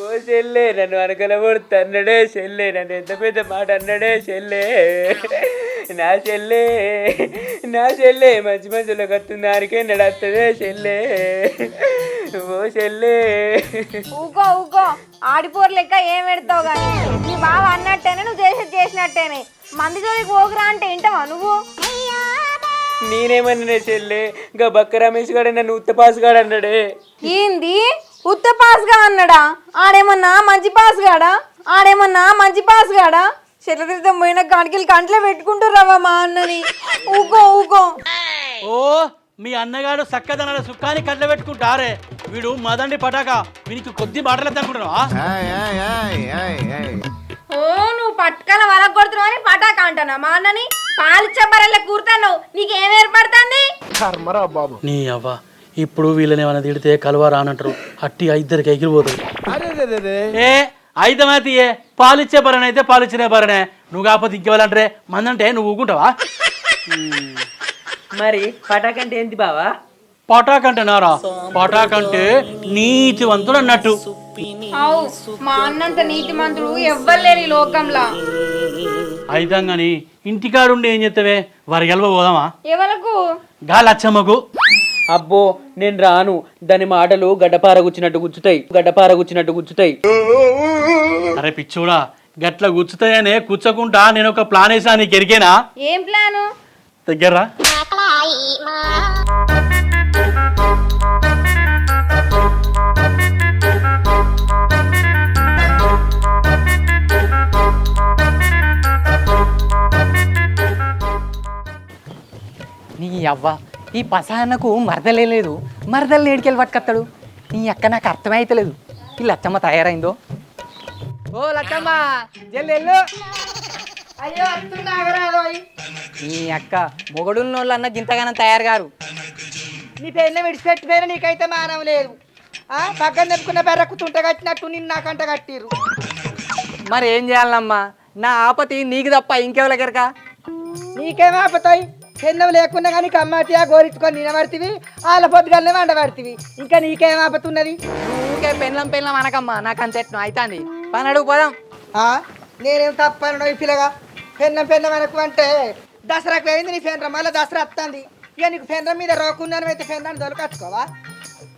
ఓ చెల్లే నన్ను అనకలబడుతు అన్నడే చెల్లే, నన్ను ఎంత పెద్ద మాట అన్నడే చెల్లే. నా చెల్లే మంచి మంచిలో కత్తుంది దానికే నడత్తదే చెల్లే. ఓ చెల్లే ఊకో ఊకో, ఆడిపోరు లెక్క ఏం పెడతావు కానీ నీ బావ అన్నట్టేనే నువ్వు చేసినట్టేనే. మంది జోలికి పోకురా అంటే ఏంటవా నువ్వు? నేనేమన్నా చెల్లే, ఇంకా బక్క రమేష్ గాడే నన్ను ఉత్తపాసుగాడు అన్నాడే. ఏంది ఉత్త పాస్గా అన్నాడా? ఆడేమన్నా మంచి పాస్గాడా? చెట్ల పోయిన కాడికి కంట్లో పెట్టుకుంటున్నావా మా అన్నని? ఊకో ఊకో. ఓ మీ అన్నగాడు చక్కదనాల సుఖాన్ని కట్ల పెట్టుకుంటారే, వీడు మదండి పటాక, వీనికి కొద్ది మాటలు అనుకుంటున్నావా? ఓ నువ్వు పట్టుకల వరకు కొడుతున్నావు అని పటాక అంటానా మా అన్నని? పాలిచ్చే బర్రెల కూర్తాను నీకేం ఏర్పడుతుంది? నీ అవ్వ, ఇప్పుడు వీళ్ళని ఏమైనా తిడితే కలవా రానంటారు, అట్టి 2 ఎగిరిపోతుంది. ఏ అయితమైతే పాలిచ్చే బరణ అయితే పాలిచ్చిన బరణే, నువ్వు కాకపోతే ఇంకెవ్వాలంటే మందంటే నువ్వు ఊకుంటావా? మరి పటాకంటే ఏంటి బావా? పటాకంటే నారా, పటాకంటే నీతివంతుడు అన్నట్టు. అవు మా అన్నంత నీతి మంత్రుడు ఎవ్వలేని లోకంలా. అయితాం గాని ఇంటికాడుండి ఏం చెప్తావే, వారి గెలవ పోదామా? ఎవరకు? గా లచ్చమ్మకు. అబ్బో నేను రాను, దాని మాటలు గడ్డపార గుచ్చుతాయి. అరే పిచ్చోడా, గట్ల గుచ్చుతాయనే కూర్చోకుండా నేను ఒక ప్లాన్ వేసా, నీకు ఎరికేనా? ఏం ప్లాను? దగ్గర నీ అవ్వ, ఈ పసాన్నకు మరదలే లేదు, మరదలు నేడికెళ్ళి పట్టుకొస్తాడు. నీ అక్క నాకు అర్థమైతలేదు. ఈ లచ్చమ్మ తయారైందో? ఓ లచ్చమ్మ జల్లు. అయ్యో అత్తున్నాగరాదోయ్, నీ అక్క మొగడున్నోళ్ళు అన్న గింతగానం తయారు గారు. నీ పెళ్ళ విడిచిపెట్టిపోయినా నీకైతే మానవ లేదు. పక్కన నెప్పుకున్న బెర్రకు తుంట కట్టినట్టు నిన్ను నాకంట కట్టిర్రు. మరి ఏం చేయాలమ్మా, నా ఆపతి నీకు తప్ప ఇంకెవరికెరక? నీకేం ఆపుతాయి పెన్నం లేకుండా కానీ కమ్మటియా గోరించుకొని నిలబడితివి వాళ్ళ పొద్దుగానే వండబడితివి ఇంకా నీకేం ఆపుతున్నది ఊరికే పెళ్ళం అనకమ్మా నాకు అంత ఎట్ను అవుతుంది పని అడుగు పోదాం. నేనేం తప్పను ఈ పిల్లగా పెన్నం అనకు అంటే దసరాకు పోయింది నీ పెన్నం మళ్ళీ దసరా వస్తుంది ఇక నీకు పెన్నం మీద రోకున్నాను అయితే పెన్నాన్ని దొరకచ్చుకోవా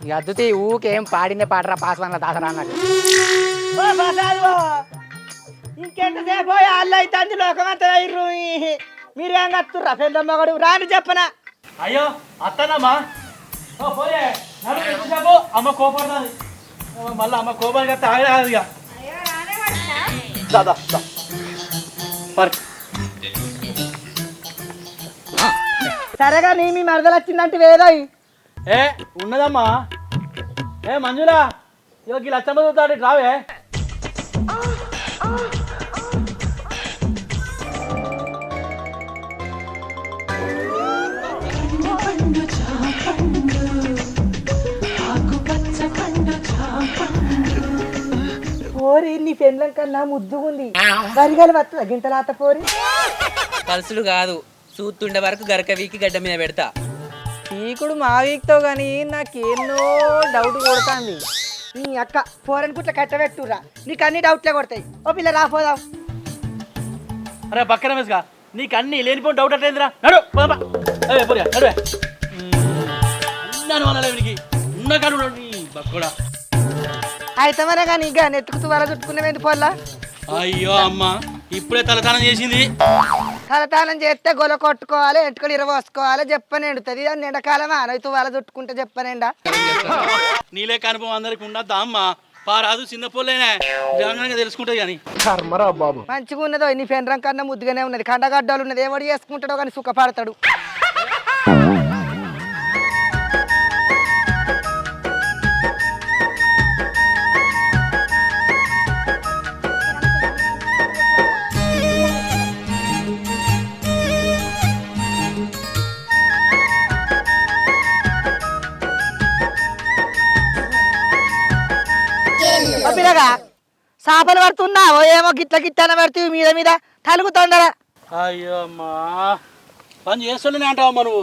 ఇక అద్దుతి ఊకేం పాడిన పాటరా పాస్వాన్ల దాసరా అన్నట్టు. ఇంకెంతసేపు వాళ్ళు అవుతుంది లోకమంతా ఇర్రు మీరు ఏం కత్తుర్రా పెద్ద మగడు రాని చెప్పనా అయ్యో అత్తనమ్మా పోయే అమ్మ కోపడుతుంది మళ్ళీ అమ్మ కోపానికి తాగలేదు ఇక దాదా సరేగా నీ మీ మరదలు వచ్చిందంటే వేదో ఏ ఉన్నదమ్మా ఏ మంజులా ఇవ్వకి లచ్చమ్మ చూస్తాడు రావే పోరి నీ పెన్లం కన్నా ముద్దుగుంది గరిగలు వస్తుందా గింతలాత పోరి కలుసుడు కాదు చూస్తుండే వరకు గరక వీకి గడ్డ మీద పెడతా. పీకుడు మా వీక్తో కానీ నాకేన్నో డౌట్ కొడుతుంది. నీ అక్క పోరని పుట్ల కట్టబెట్టురా నీకు అన్ని డౌట్లే కొడతాయి ఓ పిల్ల రాపోదాం అరే పక్కన రమేష్గా నీకు అన్ని లేనిపోయిన డౌట్ అట్లేదురా నడు పోదామా పోరియా నడువే అన్నాను అనాలి వీనికి ఉన్న కాడు నీ బక్కడా అయితే మరే కానీ ఇక నెత్తుకుతూ వల చుట్టుకునేది పొల్ల అయ్యో అమ్మ ఇప్పుడే తలతానం చేసింది తలతానం చేస్తే గొల కొట్టుకోవాలి ఎంటుకలు ఇరవోసుకోవాలి చెప్పని ఎండుతుంది అని ఎండకాలం అనవుతూ వల చుట్టుకుంటే చెప్పనేండా నీలే అనుభవం అందరికి ఉండద్దా అమ్మ పారాదు చిన్న పొల్లేనే జనంగా తెలుసుకుంటుంది కానీ మంచిగా ఉన్నదో నీ పెండ్రం కన్నా ముద్దుగానే ఉన్నది కండగడ్డలు ఉన్నది ఎవడు చేసుకుంటాడో కానీ సుఖపడతాడు పిల్లగా చేపలు పడుతున్నావు ఏమో గిట్ల గిట్ల పడుతుంది మీద మీద తలుగుతుండరా అయ్యో అమ్మా పని చేస్తుండేనే అంటావమ్మా నువ్వు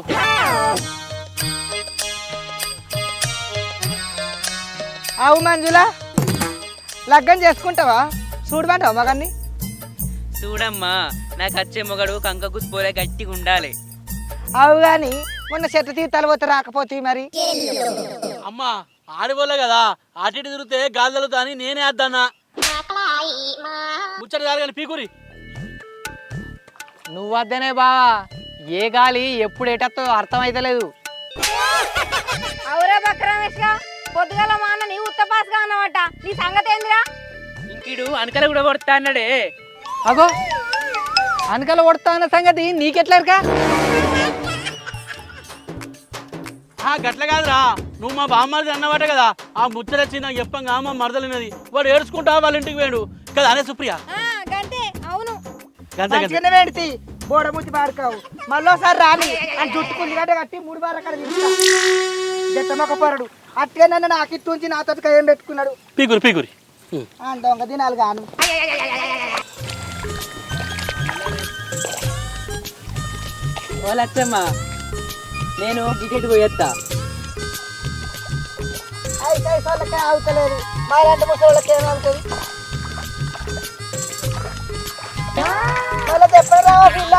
అవు మంజులా లగ్గం చేసుకుంటావా చూడమంటావా మగన్ని చూడమ్మా నాకు వచ్చే మొగడు కంక కుసిపోలే గట్టిగా ఉండాలి. అవు కానీ మొన్న చెట్టు తీర్థాలు పోతే రాకపోతే మరి అమ్మా ఆడిపోలే కదా అటు ఇటు తిరిగితే గాలి తగులుతా అని నేనే వేద్దానా ముచ్చట కాదు కానీ పీకురి నువ్వు వద్దనే బావా ఏ గాలి ఎప్పుడు ఏటత్తో అర్థమైతలేదు. అవురా బక్క రమేష్ పొద్దుగల మా అన్న నీ ఉత్తపాసుగా అన్నమాట నీ సంగతి ఏందిరా ఇంకిడు అనకల కూడా కొడతా అన్నాడే. అగో అనకలు కొడతా అన్న సంగతి నీకెట్లరుగా గట్ల కాదురా నువ్వు మా బామ్మది అన్నమాట కదా ఆ ముచ్చట వచ్చి నాకు చెప్పంగా మా మరదలినది వాడు ఏడ్చుకుంటా వాళ్ళ ఇంటికి వేడు కదా అనే సుప్రియ గంతే అవును మంచిగానే పెడితే బోడముచ్చి పాడుకావు మళ్ళీసారి రాని అని చుట్టుకుంది గడ్డ కట్టి 3 బార్ అక్కడ జట్టమొక పొరడు అట్టే నన్ను నాకు ఇట్టుంచి నాతో ఏం పెట్టుకున్నాడు పీకురి పీకురి దొంగ దినాలు గాను ఓ లచ్చమ్మ నేను క్రికెట్ పోయేస్తా. అయితే వాళ్ళకే అవుతలేదు మాలాంటి ముసలికి ఏమవుతుంది మళ్ళీ చెప్పండి రావా పిల్ల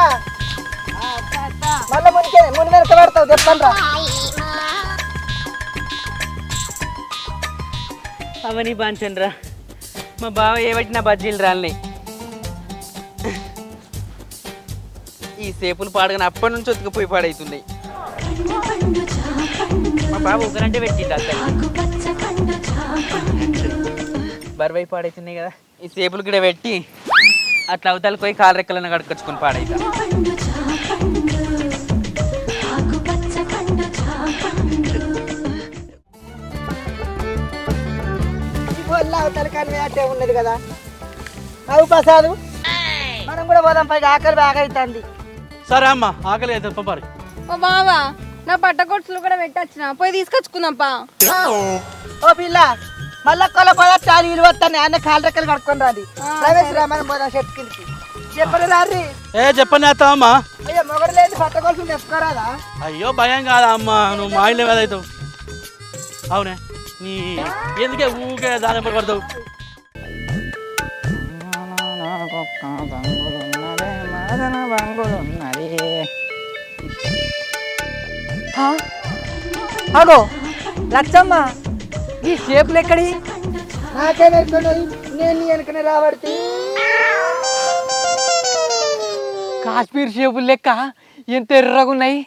మళ్ళీ ముని వెనక పడతావు చెప్పండి రా అవని బాంచండ్రా మా బావ ఏబట్టి నా బజ్జీలు రాలినాయి. ఈ సేపులు పాడగానే అప్పటి నుంచి ఒత్తుకుపోయి పాడవుతున్నాయి. మా బాబు ఒకరంటే పెట్టిండు అక్కడ బరువై పాడవుతున్నాయి కదా ఈ సేపులు కూడా పెట్టి అట్లా అవతలకి పోయి కాలు రెక్కలను కడుకొచ్చుకొని పాడైతా. అవతల కానీ అట్టే ఉన్నది కదా అవు ప్రసాదు మనం కూడా పోదాం పైకి ఆకలి బాగా అవుతుంది సరే అమ్మ ఆకలి అయితే పంపారు ఓ బావా నా పట్టకొట్లు కూడా పెట్టొచ్చిన పోయి తీసుకొచ్చుకుందాంపా ఓ పిల్ల మళ్ళా కొల పోదా చాలా ఇల్లు వస్తాను అన్న కాలు రెక్కలు కడుక్కొని రాది రమేష్ రా మనం పోదాం చెట్టు కిందకి చెప్పండి రారి ఏ చెప్పండి అత్తమ్మా మొగడు లేదు పట్టగొలుసు తెచ్చుకోరాదా? అయ్యో భయం కాదా అమ్మ, నువ్వు మా ఇల్లు ఏదైతావు. అవునే నీ ఎందుకే ఊకే దాని ఎంబడి పడతావు? అగో లచ్చమ్మ, ఈ షేపులు ఎక్కడి? నాకే వెళ్తున్నాయి, నేను నీ వెనకనే రాబడితే. కాశ్మీర్ షేపులు లెక్క ఎంత ఎర్రగున్నాయి.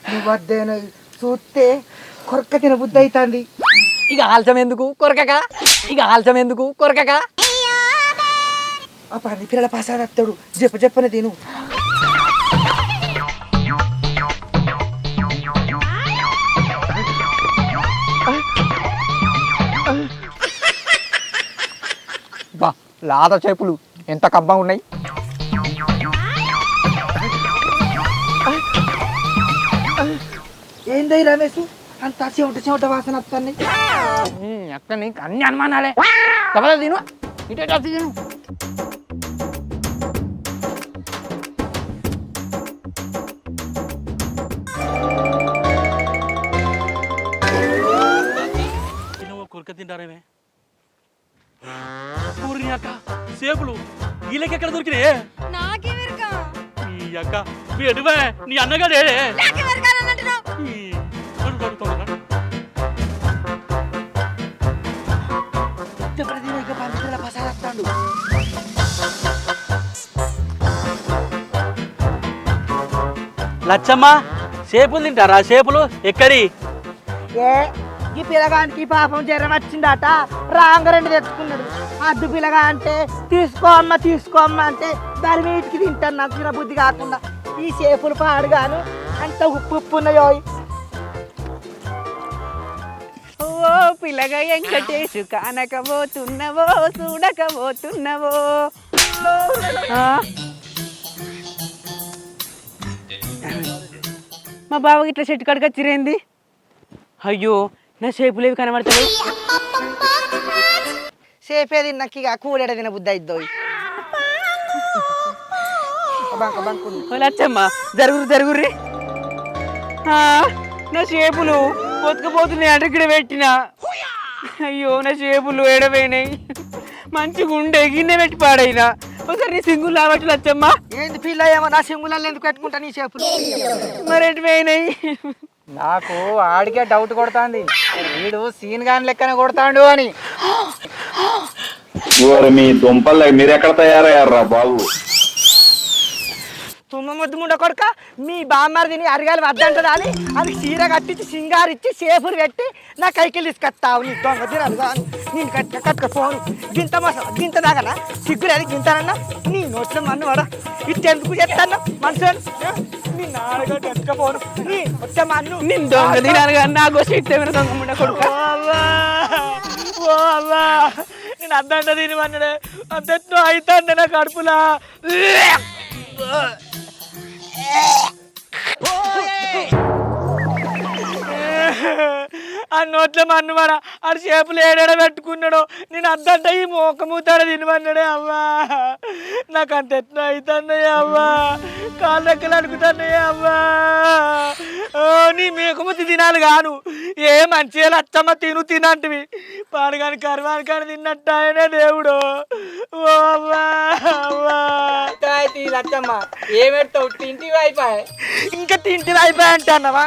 నువ్వు వద్దేనో చూస్తే కొరక తిన బుద్ధి అవుతుంది. ఇక ఆలస్యం ఎందుకు కొరకక, ఇక ఆలస్యం ఎందుకు కొరకక. ఆ పని పిల్లల పాసాడు వస్తాడు, చెప్పని తిను. బా లాద చేపులు ఎంత కబ్బగా ఉన్నాయి. ఏందై రమేష్ అంత చెమట వాసన వస్తాయి. అక్కడ నీకు అన్ని అనుమానాలే. తప్పదా తిను, ఇటే తిను. నువ్వు కురక తింటారేమే ఊరి అక్క సేపులు వీళ్ళకి ఎక్కడ దొరికినాయే? ఈ అక్క మీ ఎటువే నీ అన్నగాడే లచ్చమ్మ సేపులు తింటారా? సేపులు ఎక్కడి? ఈ పిల్లగానికి పాపం జ్వరం వచ్చిందట, రాంగరెండు తెచ్చుకున్నాడు. అద్దు పిల్లగా అంటే తీసుకో అమ్మ అంటే దాని వీటికి తింటాను, నాకు తిన బుద్ధి కాకుండా. ఈ సేపులు పాడుగాను అంత ఉప్పు ఉన్నాయో. ఓ పిల్లగా వెంకటేశు కానకపోతున్నవో చూడకపోతున్నవో. మా బావకి ఇట్లా చెట్టు కాడికి వచ్చిరేంది? అయ్యో నా షేపులేవి కనబడతాయి. సేపేది నాకు ఇక కూడెడ తిన బుద్ధి అయిద్దో. లచ్చమ్మ జరుగుర్రి. నా షేపులు బతుకపోతున్నాయి అంటే ఇక్కడ పెట్టినా. అయ్యో నా షేపులు ఏడపోయినాయి. మంచిగా ఉండే గిన్నె పెట్టి పాడైనా. ఒకసారి నీ సింగులు రావచ్చు లచ్చమ్మ. ఏంది పిల్ల ఏమో నా సింగులలో ఎందుకు పెట్టుకుంటా నీ సేపులు? మరి ఎటు పోయినాయి? నాకు ఆడికే డౌట్ కొడుతుంది, వీడు సీన్ గాని లెక్కనే కొడతాడు అని. మీ దుంపలు మీరు ఎక్కడ తయారయ్యారా బాబు? తుమ్మ ముద్దు ముండ కొడుక, మీ బామ్మారిని అరగాలి వద్దంటదా అని అది చీర కట్టించి సింగారిచ్చి సేపులు పెట్టి నా కైకిలు తీసుకొస్తావు. నీ దొంగ తినదు కానీ నేను కట్టుక ఫోను గింత మోసం గింత దాగనా సిగ్గులేదు గింతనన్నా. నీ నోట్లో మన్ను వాడ ఇట్టెందుకు చెప్తాను మనసు నీ నాన్నగా కట్టుకపోను. నీ వచ్చే మన్ను నేను దొంగ తినాలి కానీ నాకు సీట్ దొంగ ముండ కొడుకు. ఓ అవ్వా నేను అద్దంట తినమన్నాడే, అంతెట్లో అవుతాండే నా కడుపులా. ఆ నోట్లో మన్నుమాడ ఆడు చేపలు ఏడాడ పెట్టుకున్నాడు. నేను అద్దంట ఈ మోకమూతాడ తినమన్నాడే. అవ్వా నాకు అంత ఎట్లా అవుతున్నాయి అవ్వా, కాళ్ళు రెక్కలు అడుగుతున్నాయి అవ్వా. నీ మేకమూతి తినాలి కాను, ఏ మంచిగా లచ్చమ్మ తినంటివి పాడుగాని కర్వాని కాని తిన్నట్టు ఆయనే దేవుడు. ఓ అవ్వా అవ్వా లచ్చమ్మ ఏ పెడతావు? తింటివి అయిపోయి ఇంకా తింటివి అయిపోయి అంటే అన్నవా?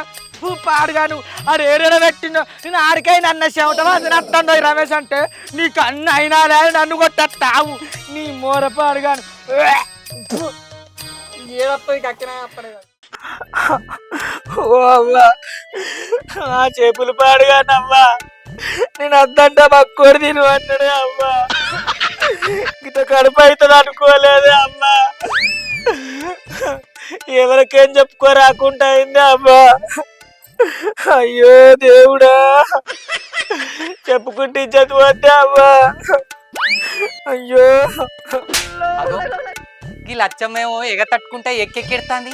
పాడుగాను ఆడు ఏరేడ పెట్టిందో నేను ఆడికైనా అన్న చెమటవా అత్తండో రమేష్ అంటే నీకు అన్న అయినా లేదు నన్ను కొట్టావు నీ మోర పాడుగాను. ఏదొస్తుంది కక్కినా అప్పడే. ఓ అవ్వా ఆ చేపులు పాడుగానవ్వా, నేను అద్దంట పక్కోడు తిను అన్నాడే అవ్వా. ఇంత కడుపు అవుతుంది అనుకోలేదే అమ్మా, ఎవరికేం చెప్పుకోరాకుండా అయింది అమ్మా. అయ్యో దేవుడా, చెప్పుకుంటే చదువుద్దా అమ్మా. అయ్యో ఈ లచ్చమ్మేమో ఎగ తట్టుకుంటే ఎక్కెక్కెడుతుంది.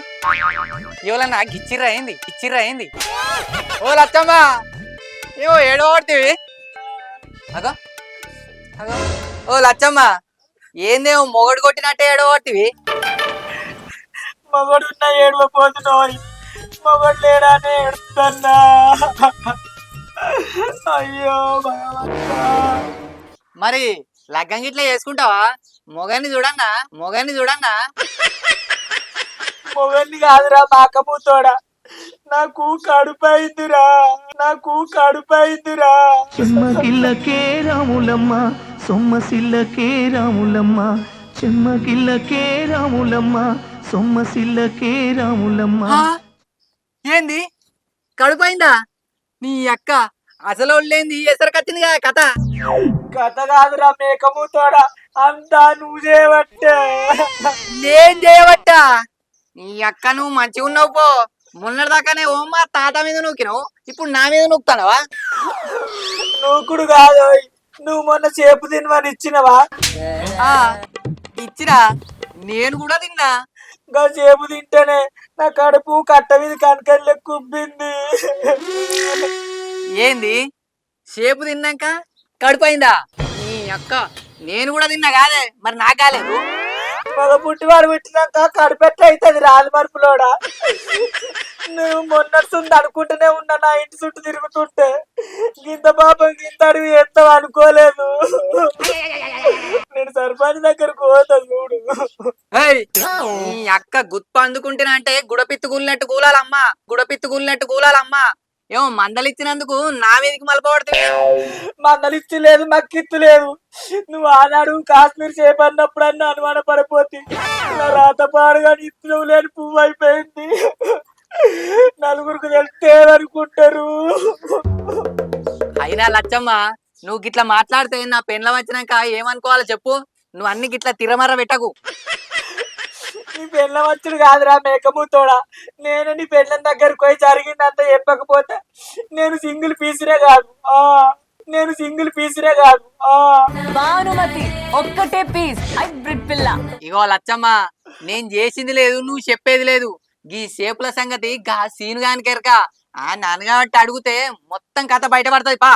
ఎవరన్నా గిచ్చిర్రా అయింది. ఓ లచ్చమ్మ ఏమో ఏడవడుతుంది. అగో అగో ఓ లచ్చమ్మ ఏందేమో మొగడు కొట్టినట్టే ఏడవడుతుంది. మొగడున్న ఏడవపోతున్నాయి, మొగడు లేడానే ఏడుస్తున్నా. అయ్యో బావక్క. మరి లగ్గం గిట్లా చేసుకుంటావా? మొగాన్ని చూడన్నా, మొగాన్ని చూడన్నా. మొగన్ని కాదురా మాకబూతోడా, నాకు కడుపైందిరా, నాకు కడుపైందిరా. చెమ్మగిల్లకే రాములమ్మ సొమ్మసిల్లకే రాములమ్మ, చెమ్మగిల్లకే రాములమ్మ సొమ్మసిల్లకే రాములమ్మ. ఏంది కడుపైందా? నీ అక్క అసలు వాళ్ళేంది ఎసరు కత్తిందిగా కథ. కథ కాదురా మేకబూతోడా, అంతా నువ్వు చేయబట్టే. నేను చేయబట్టా? నీ అక్క నువ్వు మంచిగా ఉన్నావు పో. మొన్నటిదాకానే ఓమ్మ తాత మీద నూకినావు, ఇప్పుడు నా మీద నూకుతానవా? నూకుడు కాదు, నువ్వు మొన్న చేపు తినమని ఇచ్చినవా? ఇచ్చిరా, నేను కూడా తిన్నా. ఇంకా చేపు తింటేనే నా కడుపు కట్ట మీద కనకల్లే కుబ్బింది. ఏంది సేపు తిన్నాక కడుపైందా? నీ అక్క నేను కూడా తిన్నా కాదే, మరి నాకు కాలేదు. మగ పుట్టివాడు పెట్టినాక కడుపెట్ట అవుతుంది రాదు మరుపులోడా. నువ్వు మొన్నట్టుంది అనుకుంటూనే ఉన్నా, నా ఇంటి చుట్టూ తిరుగుతుంటే గింత పాపం గింత అడివి ఎత్తావు అనుకోలేదు. నేను సర్పంచ్ దగ్గరకు పోతా చూడు. నీ అక్క గుత్ప అందుకుంటేనంటే గుడపిత్తు కూలినట్టు కూలాలమ్మా, గుడపిత్తు కూలినట్టు కూలాలమ్మా. ఏమో మందలిచ్చినందుకు నా మీదకి మలపబడుతుంది. మందలిచ్చి లేదు, మక్కిత్తు లేదు. నువ్వు ఆనాడు కాశ్మీర్ చేపడినప్పుడు అన్న అనుమాన పడిపోతే నా రాత పాడుగా ఇత్తు లేని పువ్వు అయిపోయింది. నలుగురికి తెలిస్తే అనుకుంటారు. అయినా లచ్చమ్మ, నువ్వు గిట్లా మాట్లాడితే నా పెండ్లం వచ్చినాక ఏమనుకోవాలో చెప్పు. నువ్వు అన్ని గిట్లా తిరమర పెట్టకు. నీ పెళ్ళం వచ్చుడు కాదురా మేకమూతోడా, నేను నీ పెళ్ళం దగ్గరకు పోయి జరిగిందంత చెప్పకపోతే నేను సింగిల్ పీసురే కాదు, నేను సింగిల్ పీసురే కాదు. భానుమతి ఒక్కటే పీస్ హైబ్రిడ్ పిల్ల. ఇగో లచ్చమ్మ, నేను చేసింది లేదు, నువ్వు చెప్పేది లేదు. గీ సేపుల సంగతి గా సీను గానికి ఎరక. ఆ నాన్నగాబట్టి అడిగితే మొత్తం కథ బయటపడుతుంది పా.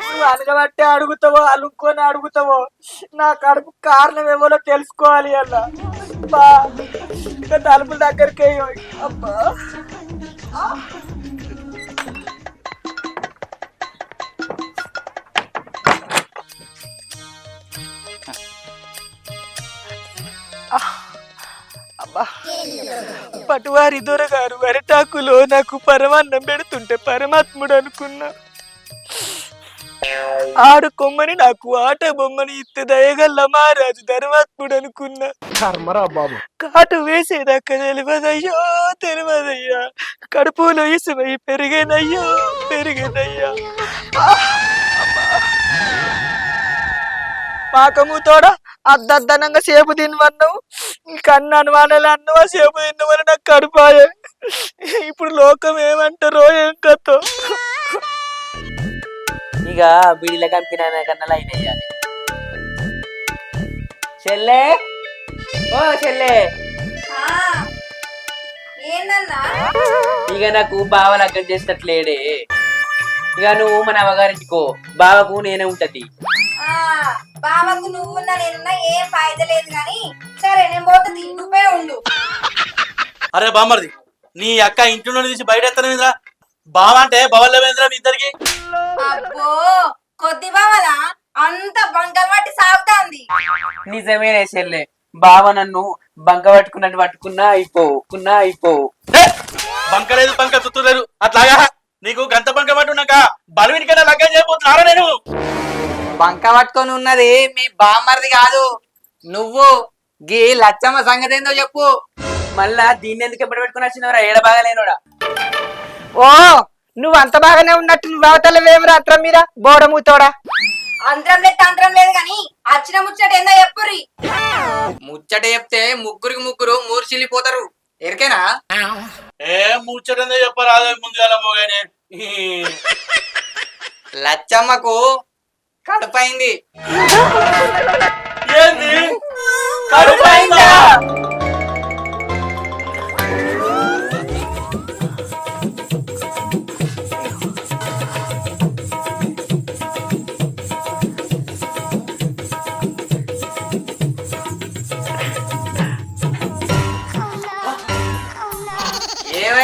నువ్వు అనగబట్టే అడుగుతావో అలుక్కొని అడుగుతావో, నా కడుపు కారణం ఏమో తెలుసుకోవాలి అలా. బా ఇంకా తలుపుల దగ్గరికి అబ్బా. అబ్బా, పటువారి దొరగారు వరటాకులో నాకు పరమాన్నం పెడుతుంటే పరమాత్ముడు అనుకున్నా. ఆడు కొమ్మని నాకు ఆట బొమ్మని ఇత్త దయగల్ల మహారాజు ధర్మాత్ముడు అనుకున్నా. కాటు వేసేదాకా తెలియదయ్యో తెలియదయ్యా, కడుపులో ఇసుమై పెరిగేనయ్యో పెరిగేనయ్యా. పాకముతోడా అద్దద్దనంగా సేపు తినవన్నావు, కన్ను అనుమానాలు అన్నవా సేపు తిన్నవని నాకు కడుపాయే. ఇప్పుడు లోకం ఏమంటారో ఏం కథో. ఇక బీడీల కంపెనీ కన్నా లైన్ వేయాలి. చెల్లె, ఓ చెల్లె, ఇక నాకు బావ లగ్గం చేసేటట్లేడే. ఇక నువ్వు మన అవగారించుకో, బావకు నేనే ఉంటది. బావకు నువ్వున్నా నేనున్నా ఏం ఫాయిదా లేదు కానీ సరే నేను పోతుంది, నువ్వే ఉండు. అరే బామ్మర్ది, నీ అక్క ఇంటి నుండి తీసి బయట ఎత్తనేంద్రా? బావ అంటే బవల్లవేంద్రా మీ ఇద్దరికి? అబ్బో కొద్ది బావలా అంత బంకలు పట్టి సాగుతాంది. నిజమేనే చెల్లె, బావ నన్ను బంక పట్టుకున్నట్టు అయిపో. బంక లేదు, బంక చుట్టూలేదు. అట్లాగా నీకు గంత బంక పట్టున్నాక బలవినికైనా లగ్గం చేయబోతున్నారా? నేను బంక పట్టుకొని ఉన్నది మీ బామ్మర్ది కాదు, నువ్వు. గీ లచ్చమ్మ సంగతి ఏందో చెప్పు. మళ్ళా దీన్ని ఎందుకు ఎప్పుడు పెట్టుకుని వచ్చినవరా? ఏడ బాగాలేనోడా? ఓ నువ్వు అంత బాగానే ఉన్నట్టు నువ్వు అవతలవేమి రాత్రం మీద బోడముతోడా. అంతరం లేదు తంత్రం లేదు కానీ అచ్చిన ముచ్చట ఏందో చెప్పుర్రి. ముచ్చట చెప్తే ముగ్గురికి ముగ్గురు మూర్చిల్లిపోతారు, ఎరికేనా? ఏ ముచ్చటందో చెప్పరాదే ముందుగా మోగానే. లచ్చమ్మకు కడుపైంది. ఏంది కడుపైందా?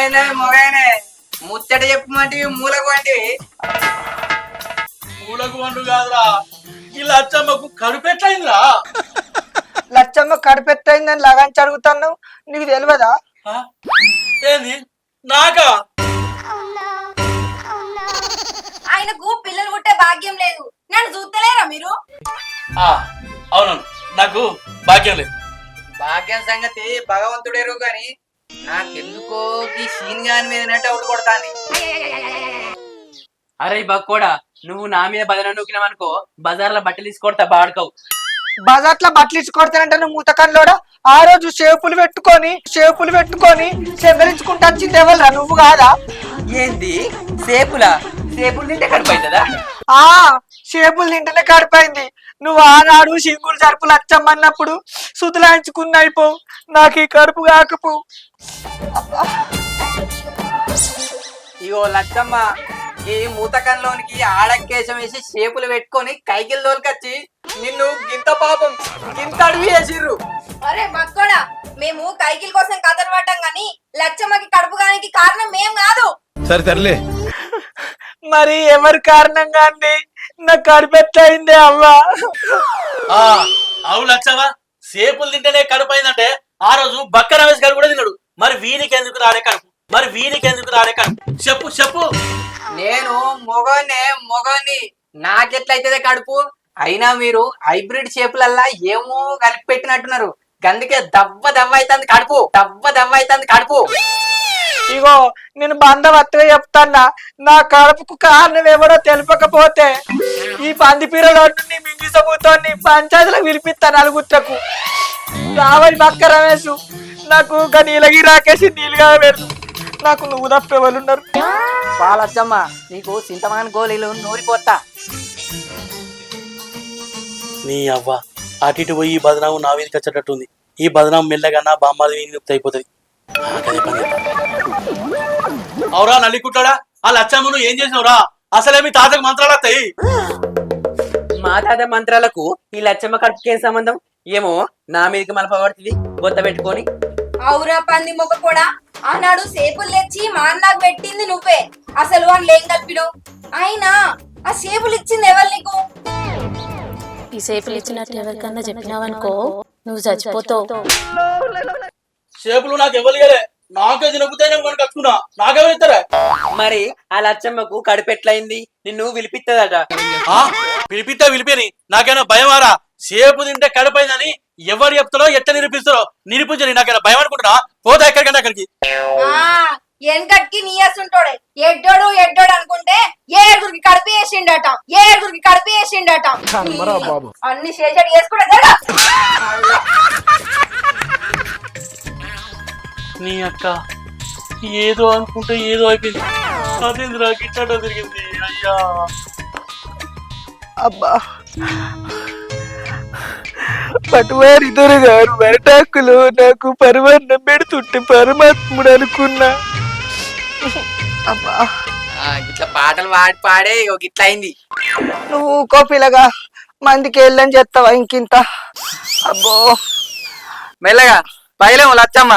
ఏమైందని మొగైనే ముచ్చట చెప్పమంటే మూలకు వంటివి. పూలకు వండు కాదురా ఈ లచ్చమ్మకు కడుపెట్లయిందిరా. లచ్చమ్మ కడుపెట్టయిందని లగాంచి అడుగుతాను, నీకు తెలియదా? ఆ? ఏంది నాకా? ఆయనకు పిల్లలు పుట్టే భాగ్యం లేదు, నన్ను చూస్తలేరా మీరు? అవునవును, నాకు భాగ్యం లేదు. భాగ్యం సంగతి భగవంతుడేరు గాని నాకెందుకో ఈ సీన్ గాని మీద అవుట్ కొడతాను. అరే బక్కోడా, నువ్వు నా మీద బదన నూకినావనుకో బజార్లో బట్టలు తీసుకొడతా బాడుకోవు. బజార్లో బట్టలు ఇచ్చి కొడతానంటే నువ్వు మూతకంలోడా? ఆ రోజు షేపులు పెట్టుకొని చెందరించుకుంటా వచ్చింది ఎవరురా, నువ్వు కాదా? ఏంది సేపులా? సేపులు తింటే కడుపుతుందా? ఆ షేపులు తింటేనే కడిపోయింది. నువ్వు ఆనాడు సింగులు సరుపులు వచ్చమ్మన్నప్పుడు సుతులాయించుకున్న అయిపో, నాకు ఈ కడుపు కాకపో. ఇగో లచ్చమ్మ, ఈ మూతకంలోనికి ఆడకేశం వేసి షేపులు పెట్టుకొని కైకిల్ తోలుకొచ్చి నిన్ను గింత పాపం గింత అడివి వేసిర్రు. అరే మక్కోడా, మేము కైకిల్ కోసం కథలు పడ్డాం గాని లచ్చమ్మకి కడుపు కానికి కారణం మేం కాదు. సరే తరలే. మరి ఎవరి కారణంగా అండి నా కడుపెట్టయిందే అవ్వా? అవు లచ్చవా, సేపులు తింటేనే కడుపైందంటే ఆ రోజు బక్క రమేష్ గారు కూడా తిన్నాడు. మరి వీనికి ఎందుకు రాడే కడుపు? చెప్పు. నేను మొగోని నాకెట్లయితే కడుపు? అయినా మీరు హైబ్రిడ్ షేపులల్లా ఏమో కలిపి పెట్టినట్టున్నారు, అందుకే దవ్వ అవుతుంది కడుపు. ఇగో నేను బంధవత్తగా చెప్తాన్నా, నా కడుపుకు కారణం ఎవడో తెలిపకపోతే ఈ పంది పీరలోని మింగిసబోతో పంచాయతీలకు పిలిపిస్తా నలుగుట్లకు. రావని బక్క రమేష్, నాకు నీలగి రాకేసి నీళ్ళుగా పెడదు, నాకు నువ్వు తప్పేవాళ్ళున్నారు. పాలచ్చమ్మ, నీకు చింతమాన్ గోళీలు నూరిపోతా. నీ అవ్వ అటు ఇటు పోయి ఈ బదనాము నా వీధికి వచ్చేటట్టుంది. ఈ బదనాం మెల్లగా నా బామ్మాది అయిపోతుంది. అవురా నల్లికుట్టాడా, ఆ లచ్చమ్మను ఏం చేసినవురా? అసలేమి తాతకు మంత్రాలు వస్తాయి. మా తాత మంత్రాలకు ఈ లచ్చమ్మ కడుపుకేం సంబంధం? ఏమో నా మీదకి మలపబడుతుంది బొత్త పెట్టుకొని. అవురా పంది మొక్క కూడా, ఆనాడు సేపులు తెచ్చి మా అన్నకు పెట్టింది నువ్వే. అసలు వాళ్ళు ఏం కలిపినావు? అయినా ఆ సేపులు ఇచ్చింది ఎవరు నీకు? ఈ సేపులు ఇచ్చినట్టు ఎవరికన్నా చెప్పినావనుకో నువ్వు చచ్చిపోతావు. సేపులు నాకు ఎవరు నాకే తినకపోతే కట్టుకున్నా, నాకెవరు ఇస్తారా? మరి ఆ లచ్చమ్మకు కడుపెట్లయింది, నిన్ను విలిపిత్తదట. విలిపిని నాకైనా భయమారా? సేపు తింటే కడుపైందని ఎవరు చెప్తారో ఎట్ట నిరూపిస్తారో నిరూపించని నాకైనా భయం అనుకుంటున్నా. పోతా ఎక్కడికన్నా అక్కడికి. వెనకటికి నీయేస్తుంటాడే ఎడ్డోడు అనుకుంటే ఏడుగురికి కడుపు వేసిండట. అన్ని చేసాడు చేసుకుంటా జరగా. నీ అక్క ఏదో అనుకుంటే ఏదో అయిపోయింది. అదేంద్రా గిట్టాడో తిరిగింది. అయ్యా అబ్బా, పటువారి దొరగారు వరటాకులు నాకు పరమాన్నం పెడుతుంటే పరమాత్ముడు అనుకున్నా. అబ్బా, ఇట్లా పాటలు పాడే గిట్లా అయింది. నువ్వు కోపిలగా మందికి వెళ్ళని చెప్తావా ఇంకింత? అబ్బో, మెల్లగా పైలేము లచ్చమ్మ,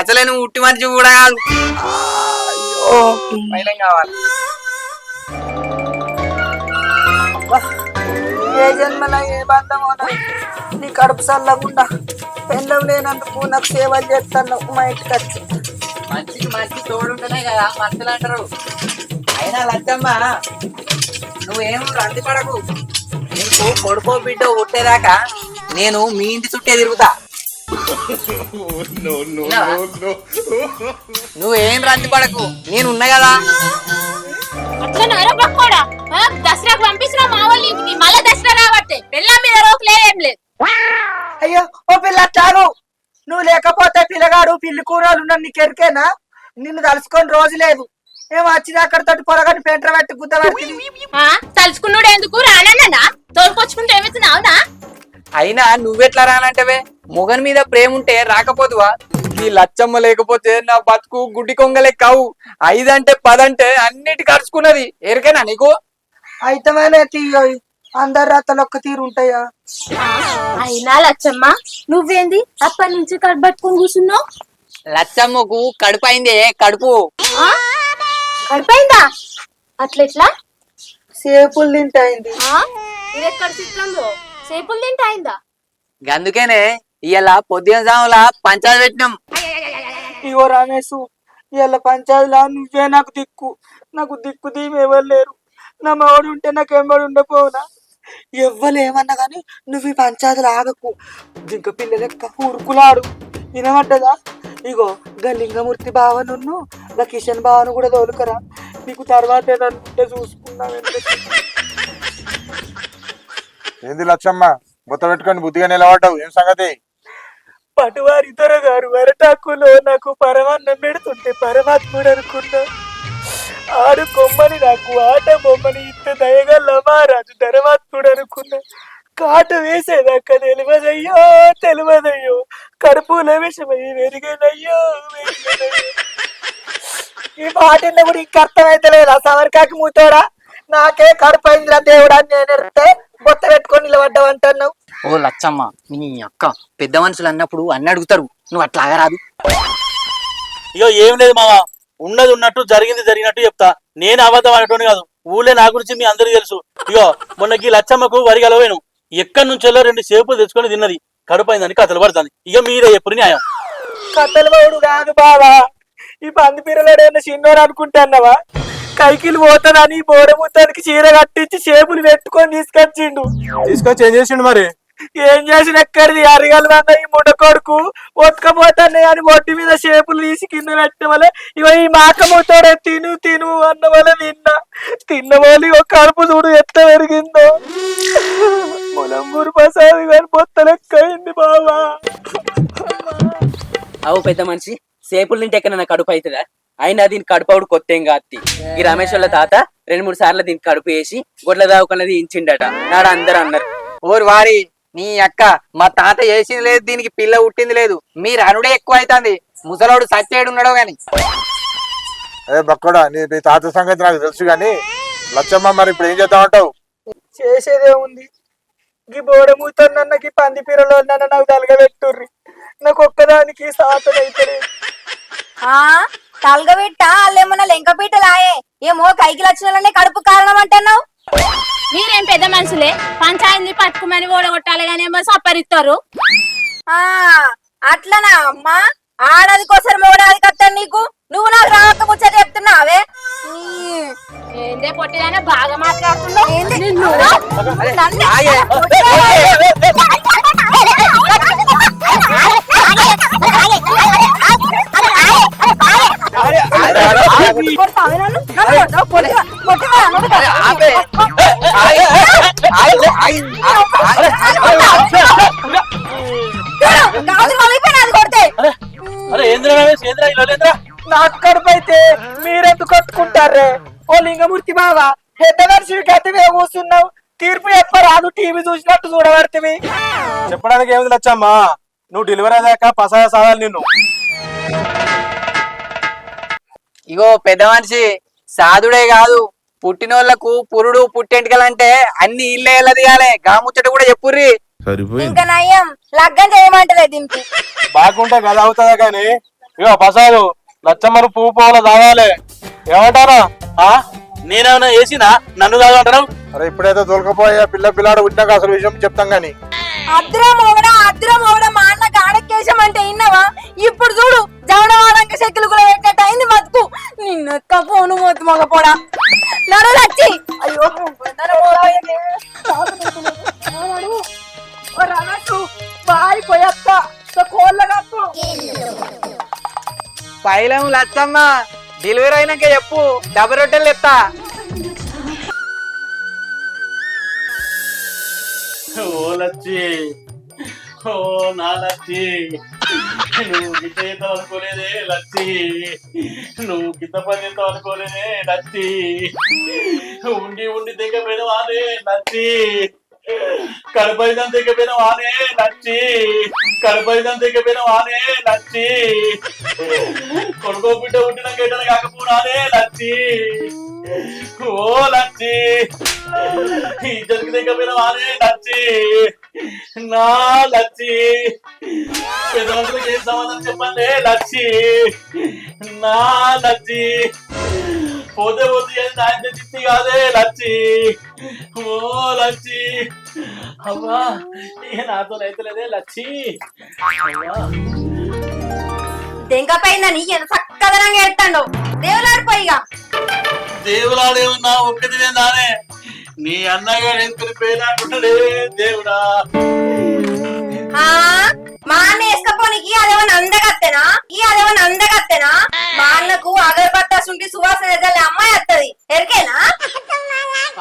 అసలే నువ్వు ఉట్టి మనిషి కూడా కాదు. పైలం కావాలి. ఏ జన్మల ఏ బంధమో నీ కడుపు చల్లకుండా పెళ్ళం లేనందుకు నాకు సేవలు చేస్తాను మా ఇంటికి వచ్చి. మంచికి తోడుంటేనే కదా మంచులు అంటారు. అయినా లచ్చమ్మ, నువ్వేం రంది పడకు. నీకు కొడుకో బిడ్డో పుట్టేదాకా నేను మీ ఇంటి చుట్టే తిరుగుతా. నువ్వేం రంది పడకు, నేనున్నా కదా. దసరాకు పంపిస్తున్నా మా వాళ్ళ ఇంటికి, మళ్ళా దసరా రావట్టే పిల్ల మీద రోకు లేదేం లేదు. అయ్యో ఓ పిల్ల చాలు, నువ్వు లేకపోతే పిల్లగాడు పిల్లి కూరలు నీకు ఎరికేనా? నిన్ను తలుసుకొని రోజు లేదు. ఏమో వచ్చిన అక్కడితోటి పొరగని పెంట్ర పెట్టి గుద్ద పెట్టి తలుచుకున్నాడు ఎందుకు రానన్నా తోలుకొచ్చుకుంటే ఏమవుతున్నావునా? అయినా నువ్వెట్లా రానంటవే? మొగన్ మీద ప్రేమ ఉంటే రాకపోదువా? ఈ లచ్చమ్మ లేకపోతే నా బతుకు గుడ్డి కొంగలే కావు. 5 అంటే 10 అంటే అన్నిటి ఖర్చుకున్నది. ఎరికేనా నీకు? అయితేనే తీయోయి, అందరు రాతలు ఒక్క తీరు ఉంటాయా? అయినా లచ్చమ్మ, నువ్వేంది అప్పటి నుంచి కడబట్టుకొని కూర్చున్నావు? లచ్చమ్మకు కడుపు అయిందే కడుపు. గడిపోయిందా అట్లెట్లా సేపులు తింటాయింది. ఇది ఎక్కడ చిత్రంలో సేపులు తింటా అయిందా అందుకేనే ఇవాళ పొద్దున జాముల పంచాయతీ పెట్టినాం. ఇగో రమేష్, ఇవాళ పంచాయతీలా నువ్వే నాకు దిక్కు. నాకు దిక్కు దీమి ఎవరు లేరు. నా మావాడు ఉంటే నాకు ఎంబడి ఉండపోవునా? ఎవ్వరు ఏమన్నా కానీ నువ్వు ఈ పంచాయతీలు ఆగకు. జింక పిల్ల లెక్క ఊరుకులాడు. వినమంటదా? ఇగో గా లింగమూర్తి బావను గా కిషన్ బావను కూడా తోలుకరా. నీకు తర్వాత ఏదంటే చూసుకున్నావు. ఏంది లచ్చమ్మ బొత్త పెట్టుకొని బుద్ధిగా నిలబడ్డావు, ఏం సంగతి? పటువారి గారు అరటాకులో నాకు పరమాన్నం పెడుతుంటే పరమాత్ముడు అనుకున్నా. ఆడు కొమ్మని నాకు ఆట బొమ్మని ఇంత దయగల మహారాజు ధర్మాత్ముడు అనుకున్నా. కాట వేసేదాకా తెలియదయ్యో కడుపుల విషమై వెరిగేదయ్యో. ఈ మాట కూడా ఇంక అర్థమైతలేదా? సమరికాకి మూతోడా నాకే కడుపు అయిందిరా దేవుడా అని నేను ఎడితే బొత్త పెట్టుకొని నిలబడ్డావంటున్నావు. ఓ లచ్చమ్మ, నీ అక్క పెద్ద మనుషులు అన్నప్పుడు అన్ని అడుగుతారు, నువ్వు అట్లా ఆగరాదు. ఇగో ఏం లేదు మామ, ఉన్నది ఉన్నట్టు జరిగింది జరిగినట్టు చెప్తా. నేను అబద్ధం అనేటోని కాదు. ఊళ్ళో నా గురించి మీ అందరికీ తెలుసు. ఇగో మొన్నకి లచ్చమ్మకు వరిగలవేను ఎక్కడి నుంచెల్లో 2 సేపులు తెచ్చుకొని తిన్నది. కడుపైందని కథలు పడుతుంది. ఇక మీరే ఎప్పుడు న్యాయం. కథలు పౌడు కాదు బావా, ఈ పంది పిల్లలేడైనా చిన్నోడు అనుకుంటున్నావా? కైకిలు పోతానని బోడముత్తానికి చీర కట్టించి చేపులు పెట్టుకొని తీసుకొచ్చిండు. తీసుకొచ్చి ఏం చేసిండు మరి? ఏం చేసిన ఎక్కడిది అరగలవన్న ఈ ముండ కొడుకు ఒత్తుకపోతానే అని ఒడ్డు మీద చేపులు తీసి కింద పెట్టిన వల్ల ఇవ ఈ మాకముతోడే తిను అన్న వల్ల తిన్న వాళ్ళు ఒక కడుపు చూడు ఎట్లా పెరిగిందో. ములంగూరు ప్రసాద్ గారి బొత్త లెక్క అయింది బావా. అవు పెద్ద మనిషి, సేపులు తింటే ఎక్కడ కడుపు అవుతుందా? అయినా దీని కడుపవుడు కొత్త ఏం కాదు. ఈ రమేష్ వాళ్ళ తాత 2-3 సార్లు దీనికి కడుపు వేసి గొడ్ల దావుకున్నది ఇంచిండట. నాడు అందరు అన్నారు. ఓరు వారి నీ అక్క, మా తాత చేసింది లేదు, దీనికి పిల్ల పుట్టింది లేదు. మీరు అనుడే ఎక్కువ అవుతుంది. ముసలోడు సచ్చేడు ఉన్నాడో గాని. అదే బక్కడా, నీ తాత సంగతి నాకు తెలుసు గాని లచ్చమ్మ మరి ఇప్పుడు ఏం చేద్దామంటావు? చేసేదేముంది, గీ బోడమూతోన్నకి పంది పిరలో నాకు తలగబెట్టుర్రి. నాకు ఒక్కదానికి సాతన అయితే తలగబెట్ట వాళ్ళేమన్నా లెంకపీటలాయే ఏమో కైకి లక్షణాలనే కడుపు కారణం అంటున్నావు. మీరేం పెద్ద మనుషులే పంచాయతీ పట్టుకుమని ఓడగొట్టాలి కానీ ఏమో సప్పరిస్తారు. అట్లనా అమ్మా? ఆడది కోసం మోడాది కత్తా నీకు. నువ్వు నాకు రాక ముచ్చట చెప్తున్నావే. ఏందే పొట్టిదైనా బాగా మాట్లాడుతున్నావు. అరే ఏంద్రా రమేష్, ఏంద్రా ఇలా నాకు కడుపైతే మీరెందుకు కట్టుకుంటారే? ఓ లింగమూర్తి బావా, పెద్ద మనిషి గతివే కూర్చున్నావు. తీర్పు చెప్పరాదు, టీవీ చూసినట్టు చూడబడుతుంది. చెప్పడానికి ఏమిది లచ్చమ్మా, నువ్వు డెలివరీ అయ్యాక పసాయ సాగాలి నిన్ను. ఇగో పెద్ద మనిషి, సాధుడే కాదు, పుట్టినోళ్లకు పురుడు పుట్టెంటికలంటే అన్ని ఇల్లే తీయాలి. గా ముచ్చట కూడా చెప్పుర్రి. ఇంకా నయ్యం లగ్గం చేయమంటలే దీనికి. బాగుంటే గది అవుతుందా కానీ ఇగో పసాదు లచ్చమ్మను పువ్వు పోవాల తాగాలి. ఏమంటారా? నేనేమన్నా వేసినా నన్ను తాగంటారు? అరే ఇప్పుడైతే దొరకపోయా, పిల్లాడు పుట్టినాక అసలు విషయం చెప్తాం గాని. అద్రం ఒకడా మా అన్న గాడకేశం అంటే ఇన్నవా? ఇప్పుడు చూడు జవడవాడంక శక్తులు కూడా పెట్టినట్టు అయింది బతుకు. నిన్నొక్క ఫోను మోతు మగపోడా నడు లచ్చి. అయ్యో పైలం లచ్చమ్మ, డెలివరీ అయినాక చెప్పు, డబ్బు రొట్టెలు ఎత్తా. ఓ లచ్చి, ఓ నా లచ్చి, నువ్వు గిట్ట చేద్దాం అనుకోలేదే లచ్చి, నువ్వు గిత్త పని చేద్దాం అనుకోలేదే లచ్చి, ఉండి దిగపోయిన వానే లచ్చి, కడపైదం దిగపోయిన వానే లచ్చి, కడపైదం దిగపోయిన వానే లచ్చి, కొడుకో బిడ్డ పుట్టిన గేటలు కాకపోనానే లచ్చి, ఓ లచ్చి, ఇద్దరికి దిగపోయిన వానే లచ్చి. నా లచ్చి పెద్దవాళ్ళకి ఏం సమాధానం చెప్పండి లచ్చి నా లచ్చి పోతే పోతే నాయన తిప్పి కాదే లచ్చి ఓ లచ్చి అవ్వా ఇక నాతో రైతులేదే లచ్చి అవ్వా దెంకపోయిందని ఎంత చక్కదనంగా ఎడతాడు దేవులాడిపోయిగా దేవులాడేమన్నా ఒక్కదినే నానే నీ అన్నగా ఎత్తుని పేరాడుంటాడే దేవుడా మా అన్న వేసుకపోనికి అదేమన్నా అందగత్తెనా మా అన్నకు అగరబత్తాసుంటి సువాసన ఎదలే అమ్మాయి వస్తుంది ఎరికేనా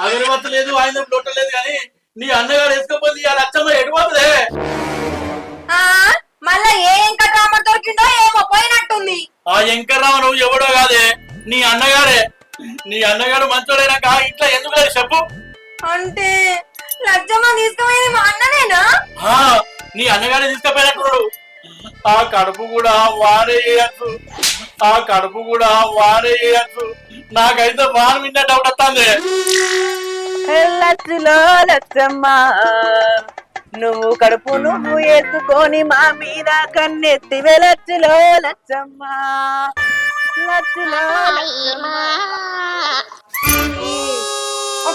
అగరబత్త లేదు ఆయన లొట్టలేదు కానీ నీ అన్నగారు వేసుకపోతే ఆ లచ్చమ్మ ఎడిపోతుందే మళ్ళా ఏ వెంకటరామ దొరికిందో ఏమో పోయినట్టుంది ఆ వెంకటరామ నువ్వు ఎవడో కాదే నీ అన్నగారే నీ అన్నగారు మంచోడైనాక ఇట్లా ఎందుకు లేదు చెప్పు అంటే లచ్చమ్మ తీసుకుపోయింది మా అన్ననేనా నీ అన్నగారే తీసుకుపోయినట్టు ఆ కడుపు కూడా వాడేయచ్చు నాకైతే వాన విన్న డౌట్ వస్తుంది లచ్చులో లచ్చమ్మ నువ్వు కడుపు నువ్వు వేసుకొని మా మీద కన్నెత్తి వెలచ్చులో లచ్చమ్మ లచ్చులో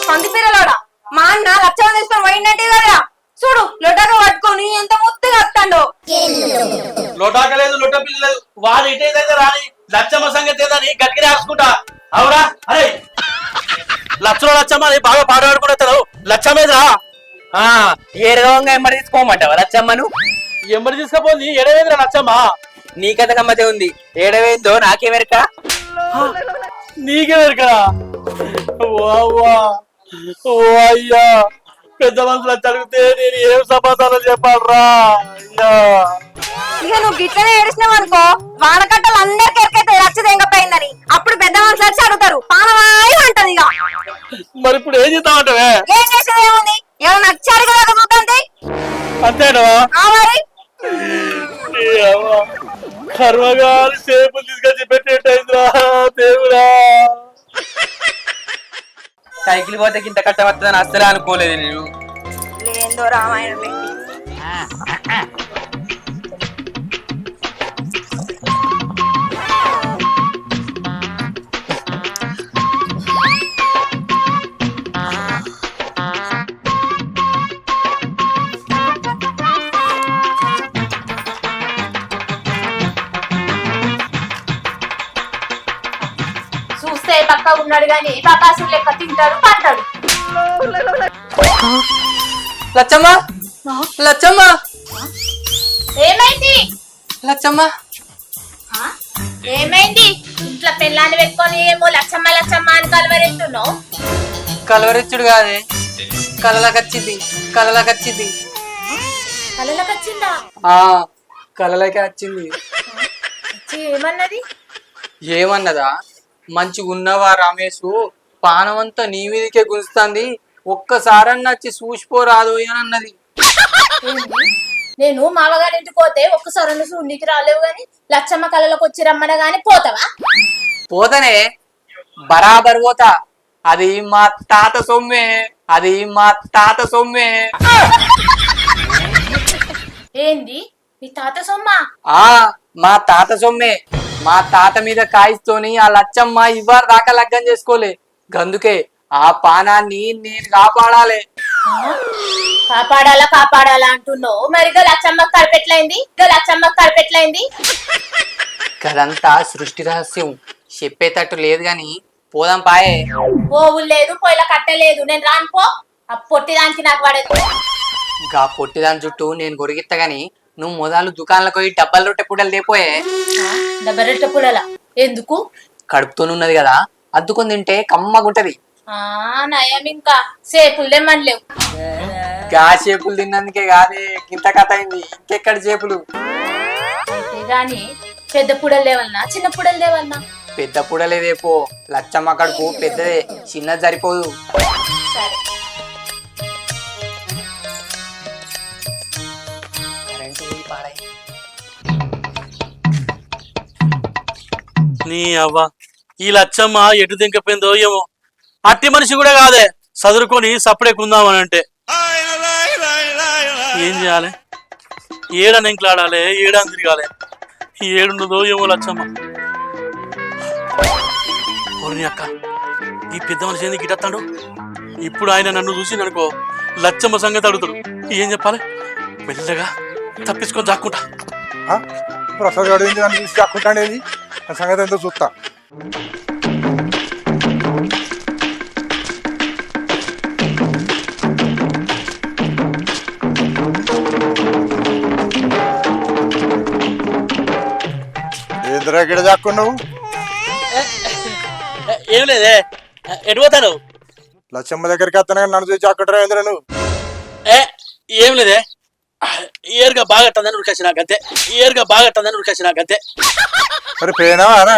పంది పిల్లలోడా మా అన్న లచ్చమ్మ తీసుకొని పోయిందంటే కదా చూడు లొటక పట్టుకొని ఎంత ముత్తుగా వస్తాడో లొటాకలేదు లొట్ట పిల్లలేదు వాడు ఇటైతే రాని లచ్చమ్మ సంగతి ఏదని గట్టిగా రాసుకుంటా అవురా అరే లచ్చమ్మ అని బాగా పాడాడుకుంటారు లచ్చమేదిరా ఏ రకంగా ఎంబడి తీసుకోమంటావా లచ్చమ్మను ఎంబడి తీసుకపోయింది ఎడవేదిరా లచ్చమ్మ నీ కథ గమ్మతే ఉంది ఏడవేందో నాకేమెరక నీకెవరికరా ఓ అయ్యా పెద్ద మనుషులు చదివితే నేను ఏం సమాధానం చెప్పాలరా అయ్యా ఇక నువ్వు గిట్లనే ఏడిసినావు అనుకో వానకట్టలు అందరికి ఎరికైతే రచ్చ తెంగపోయిందని అప్పుడు పెద్ద మనుషులు వచ్చి అడుగుతారు పానవాయి అంటది ఇక మరి ఇప్పుడు ఏం చేద్దామంటే ఏం చేసేది ఏముంది ఎవరు నచ్చారు కదా చూద్దాంది అంతేనా మరి కర్మగారి సేపులు తీసుకొచ్చి పెట్టేటైందిరా దేవుడా సైకిల్ పోతే ఇంత కట్ట వస్తుందని అస్సలే అనుకోలేదు నేను ఏందో రామాయణం పెట్టి చూస్తే పక్క ఉన్నాడు గాని బాబాసులు లెక్క తింటాడు పడతాడు లచ్చమ్మ లచ్చమ్మ ఏమైంది లచ్చమ్మ ఏమైంది ఇంట్లో పెళ్ళాన్ని పెట్టుకొని ఏమో లచ్చమ్మ అని కలవరెత్తున్నావు కలవరిచ్చుడు కాదే కలలకొచ్చింది కళ్ళకి వచ్చిందా కలలకే వచ్చింది ఏమన్నది ఏమన్నదా మంచిగా ఉన్నవా రమేష్ పానమంతా నీ మీదకే గుంజుతుంది ఒక్కసారన్నా వచ్చి చూసిపోరాదు అని అన్నది నేను మామగారింటికి పోతే ఒక్కసారి చూడనికి రాలేవు గాని లచ్చమ్మ కళ్ళలోకి వచ్చి రమ్మన గాని పోతావా పోతనే బరాబర్ పోతా అది మా తాత సొమ్మే ఏంది మీ తాత సొమ్మ మా తాత సొమ్మే మా తాత మీద కాయిస్తోని ఆ లచ్చమ్మ ఇవ్వరు దాకా లగ్గం చేసుకోలే గందుకే ఆ పానాన్ని నేను కాపాడాలి కాపాడాలా అంటున్నావు మరి లచ్చమ్మ కడిపెట్లయింది కదంతా సృష్టి రహస్యం చెప్పేటట్టు లేదు గాని పోదాం పాయే పోవులు లేదు పొయ్యిల కట్టలేదు నేను రాను పో ఆ పొట్టిదానికి నాకు పడదు గా పొట్టిదాని చుట్టూ నేను గొరిగిత్తా గాని నువ్వు మొదలు దుకాణంలోకి పోయి డబ్బల రొట్టె పుడలు లేపోయే డబ్బరెట్ట పుల్లల ఎందుకు కడుపుతోనున్నది కదా అద్దుకొని తింటే కమ్మగుంటది నయం ఇంకా సేపులు తెమ్మనిలేవు గా చేపులు తిన్నందుకే కాదే ఇంత కథ అయింది ఇంకెక్కడ చేపులు అయితే గాని పెద్ద పుడలు లేవన్నా చిన్న పుడలు లేవన్నా పెద్ద పుడలేదేపో లచ్చమ్మ కడుపు పెద్దదే చిన్నది సరిపోదు సరే నీ అవ్వ ఈ లచ్చమ్మ ఎటు దింకపోయిందో ఏమో అట్టి మనిషి కూడా కాదే చదువుకొని సప్పుడే కుందామని అంటే ఏం చేయాలి? ఏడని ఇంట్లాడాలి, ఏడని తిరగాలి. ఏడున్నదో ఏమో లచ్చమ్మ. ఓరి అక్క, ఈ పెద్ద మనిషి ఏంది గిటత్తాడు? ఇప్పుడు ఆయన నన్ను చూసి అనుకో లచ్చమ్మ సంగతి అడుగుతాడు. ఏం చెప్పాలి? మెల్లగా తప్పించుకొని దాక్కుంటా. ప్రసాద్ గారు ఏంటి నన్ను చూసి దాక్కుంటాడేది? ఆ సంగతి ఎంతో చూస్తా. ఏంద్రా గిడ దాక్కున్నావు? ఏం లేదే, ఎటు పోతాను? లచ్చమ్మ దగ్గరికి వస్తాను కానీ నన్ను చూసి దాక్కుంటారా ఏంద్రా నువ్వు? ఏం లేదే, ఏరుగా బాగా టందని ఉరికొచ్చిన గంతే. ఏరుగా బాగా టందని ఉరికొచ్చిన గంతే. మరి పోయినావా?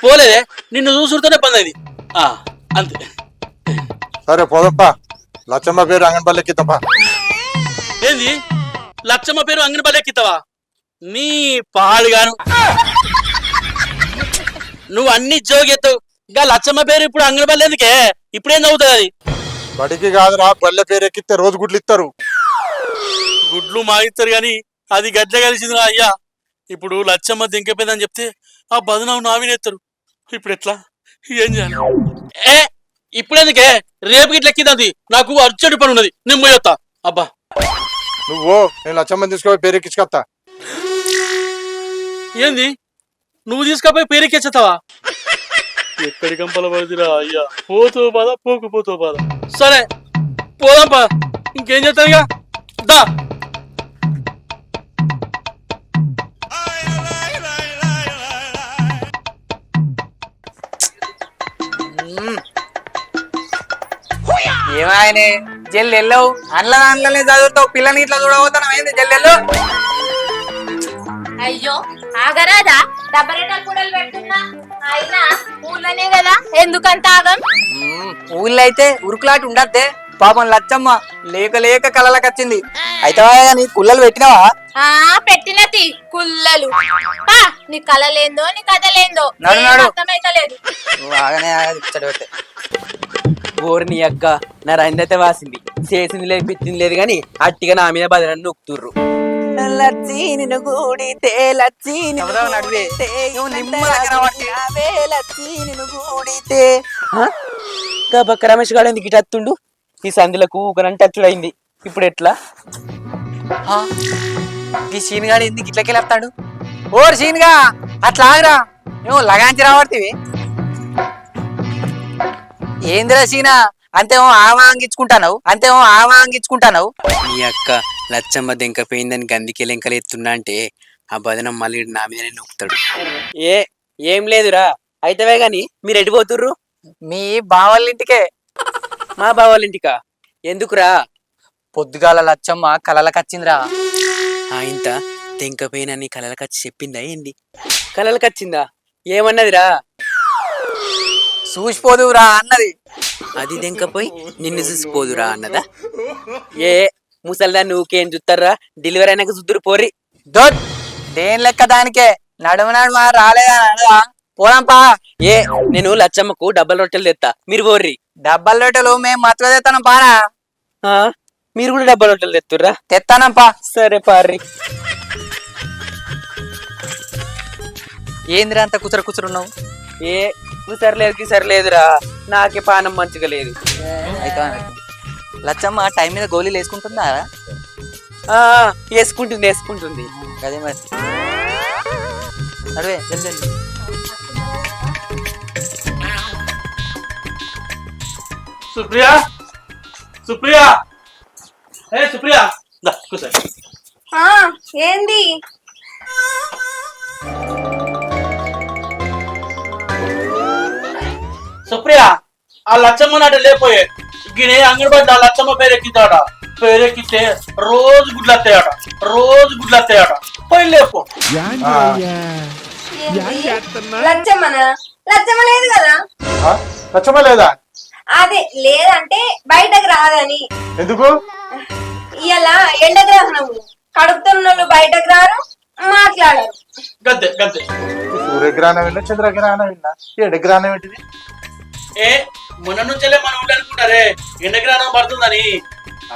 పోలేదే, నిన్ను చూసుడుతోనే పని అయింది అంతే. సరే పోదప్పా, లచ్చమ్మ పేరు అంగన్పల్లి ఎక్కితప్పా. ఏంది లచ్చమ్మ పేరు అంగన్పల్లి ఎక్కితావా? నీ పాడుగాను, నువ్వు అన్ని జోగెత్తావు. ఇంకా లచ్చమ్మ పేరు ఇప్పుడు అంగన్పల్లి ఎందుకే? ఇప్పుడేం చదువుతుంది అది? బడికి కాదురా, బల్లె పేరు ఎక్కితే రోజు గుడ్లు ఇస్తారు. గుడ్లు మాగిస్తారు గాని అది గడ్డ కలిసింది రా అయ్యా. ఇప్పుడు లచ్చమ్మ దింకపోయిందని చెప్తే ఆ బదునావు నావినేస్తారు. ఇప్పుడు ఎట్లా? ఏం చేయాలి? ఇప్పుడెందుకే? రేపు గిట్ల ఎక్కింది, నాకు అర్జెంట్ పని ఉన్నది, నేను పోయొత్తా. అబ్బా నువ్వు నేను లచ్చమ్మని తీసుకొని పేరు ఎక్కించుకొస్తా. ఏంది నువ్వు తీసుకపోయి పేరెక్కించుతావా? ఎక్కడి కంపల పడిదిరా అయ్యా. పోతో బాధ, పోకపోతో బాధ. సరే పోదాంపా, ఇంకేం చేస్తాను ఇక. దా ఏమాయనే జల్లు వెళ్ళవు, అందులోనే చదువుతావు, పిల్లని ఇట్లా చూడబోతాను. ఏంది జల్లు? అయ్యో ఆగరాదా? డబ్బరెటలు కూడా పెట్టున్నా, అయినా ఊళ్ళనే కదా, ఎందుకంత ఆగం? ఊళ్ళో అయితే ఉరుకులాట ఉండద్దే. పాపం లచ్చమ్మ లేక లేక కలలకు వచ్చింది. అయితే నీ కుల్లలు పెట్టినావా? పెట్టినతి కుల్లలు. నీ కలలేందో నీ కథలేందో అర్థమైతలేదు. ఓరిని అక్క, నా రందైతే వాసింది. చేసింది లేదు, పిచ్చింది లేదు కానీ అట్టిగా నా మీద బదలని నొక్కుతుర్రు. బక్క రమేష్ గాడు ఎందుకు ఇటు అత్తుండు? ఈ సందులకు ఊకనంటే అచ్చుడైంది. ఇప్పుడు ఎట్లా? ఈ సీన్గాడు ఎందుకు ఇట్లకెళ్ళి వస్తాడు? ఓరు సీన్గా అట్లా ఆగరా, నువ్వు లగాంచి రాబడుతుంది. ఏందిరా సీనా, అంతేమో ఆవాంగించుకుంటావు. నీ అక్క లచ్చమ్మ దెంకపోయిందని గందికి లెంకలు ఎత్తున్నా అంటే ఆ బదనం మళ్ళీ నా మీదనే నొక్కుతాడు. ఏం లేదురా. అయితేవే గాని మీరు ఎడిపోతుర్రు? మీ బావళ్ళింటికే. మా బావాళ్ళింటికా? ఎందుకురా? పొద్దుగాల లచ్చమ్మ కలలకచ్చిందిరా. ఇంత దెంకపోయినా నీ కలలకచ్చి చెప్పిందా ఏంది? కలలకచ్చిందా? ఏమన్నదిరా? చూసిపోదురా అన్నది. అది దెంకపోయి నిన్ను చూసిపోదురా అన్నదా? ముసల్దాన్ని ఊకేం చూస్తారా? డెలివరీ అయినాక చూద్దరు పోరి. దేని లెక్క దానికే నడుమ రాలేదా? పోదాంపా. నేను లచ్చమ్మకు డబ్బల రొట్టెలు తెస్తా, మీరు పోర్రి. డబ్బల రొట్టెలు మేము మతుగా తెస్తానం పానా? మీరు కూడా డబ్బల రొట్టెలు తెత్తుర్రా? తెస్తానంపా. సరే పార్రి. ఏందిరా అంత కుసరున్నావు? కుసరలేదురా, నాకే పానం మంచిగా లేదు. అయితే లచ్చమ్మ టైం మీద గోళీలు వేసుకుంటుందా? వేసుకుంటుంది. అదే మరి. అరే జల్ది. సుప్రియా, సుప్రియా, సుప్రియా, కూర్చో. ఏంది? సుప్రియా, ఆ లచ్చమ్మ నాట లేపోయే గినే అంగన్వాడి ఆ లచ్చమ్మ పేరెక్కిద్దాట. పేరెక్కితే రోజు గుడ్లత్తాయట. పోయి లేపో. లచ్చమ్మ లేదు కదా? లచ్చమ్మ లేదా? అదే లేదంటే బయటకు రాదని. ఎందుకు? ఇలా ఎండగ్రహణము, కడుపుతున్న బయటకు రారు, మాట్లాడరు. గంతే. సూర్యగ్రహణం విన్నా, చంద్రగ్రహణం విన్నా, ఎండగ్రహణం ఏంటిది? మొన్న నుంచెలే మన ఊళ్ళు అనుకుంటారే ఎండగ్రహణం పడుతుందని.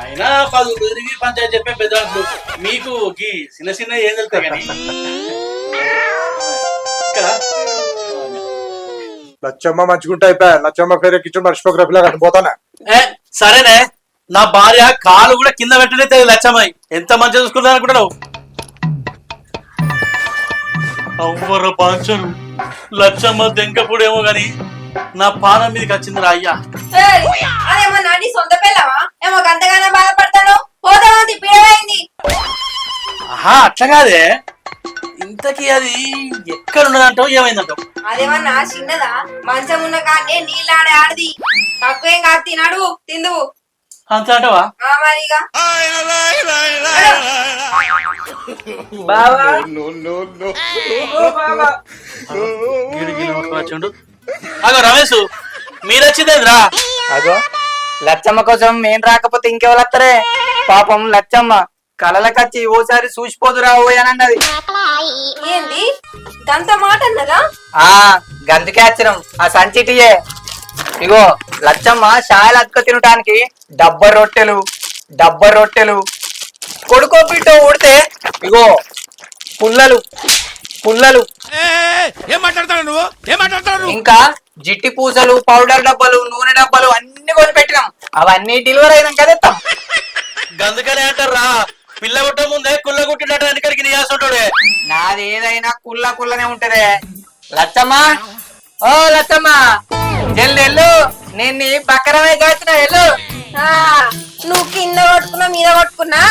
అయినా 10 తిరిగి పంచాయతీ చెప్పే పెద్దలు మీకు ఈ చిన్న చిన్న ఏం తెలుస్తాయి కానీ ఇక్కడ లచ్చమ్మ మంచుకుంటే అయిపోయా. లచ్చమ్మ పేరు ఎక్కించు మర్చిపోగ్రఫీలో కట్టిపోతానా. సరేనే, నా భార్య కాలు కూడా కింద పెట్టనే తెలియదు లచ్చమ్మాయి. ఎంత మంచిగా చూసుకుంటా అనుకుంటున్నావు? అవ్వర పాంచను లచ్చమ్మ దెంకపుడేమో గాని నా పానం మీదకి వచ్చిందిరా అయ్యా. అదేమో నాటి సొంత పిల్లవా? ఏమో గంతగానే బాధపడతాను. పోతామంది పీడమైంది. ఆహా అట్లా కాదే, ఇంతకీ అది ఎక్కడ ఉన్నదంటావు, ఏమైందంటావు? అదేమన్నా చిన్నదా? మంచం ఉన్న కాకే నీళ్ళాడే ఆడది. తక్కువేం కాదు, తినాడు తిందువు అంత అంటావా? మరిగా బావా వచ్చిండు. అగో రమేష్, మీరొచ్చిందేంద్రా? అగో లచ్చమ్మ కోసం నేను రాకపోతే ఇంకెవరు వస్తారే? పాపం లచ్చమ్మ కలలకచ్చి ఓసారి చూసిపోదురా ఓయనన్నది. ఏంది గంత మాట అన్నదా? గందుకే వచ్చినాం. ఆ సంచిటియే ఇగో లచ్చమ్మ షాయలు అతుక తినటానికి డబ్బ రొట్టెలు కొడుకో పిట్టో ఊడితే ఇగో పుల్లలు ఇంకా జిట్టి పూసలు, పౌడర్ డబ్బాలు, నూనె డబ్బాలు అన్ని కొని పెట్టినాం. అవన్నీ డెలివరీ అయినాక తెస్తాం. గందుకనే అంటారా పిల్ల కొట్ట ముందే కుల్ల కుట్టినట్టు వెనకడికి నీయాసుంటాడే. నాది ఏదైనా కుల్లనే ఉంటదే. లచ్చమ్మ, ఓ లచ్చమ్మ, జల్లు నేను నీ బక్కరమే కాచిన ఎల్లు. నువ్వు కింద కొట్టుకున్నా మీద కొట్టుకున్నా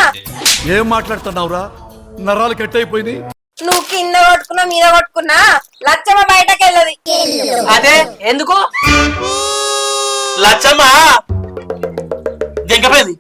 ఏం మాట్లాడుతున్నావురా? నరాలు కట్ అయిపోయింది. నువ్వు కింద కొట్టుకున్నా మీద కొట్టుకున్నా లచ్చమ్మ బయటకు వెళ్ళదు. అదే ఎందుకు? లచ్చమ్మ దెంకపోయింది.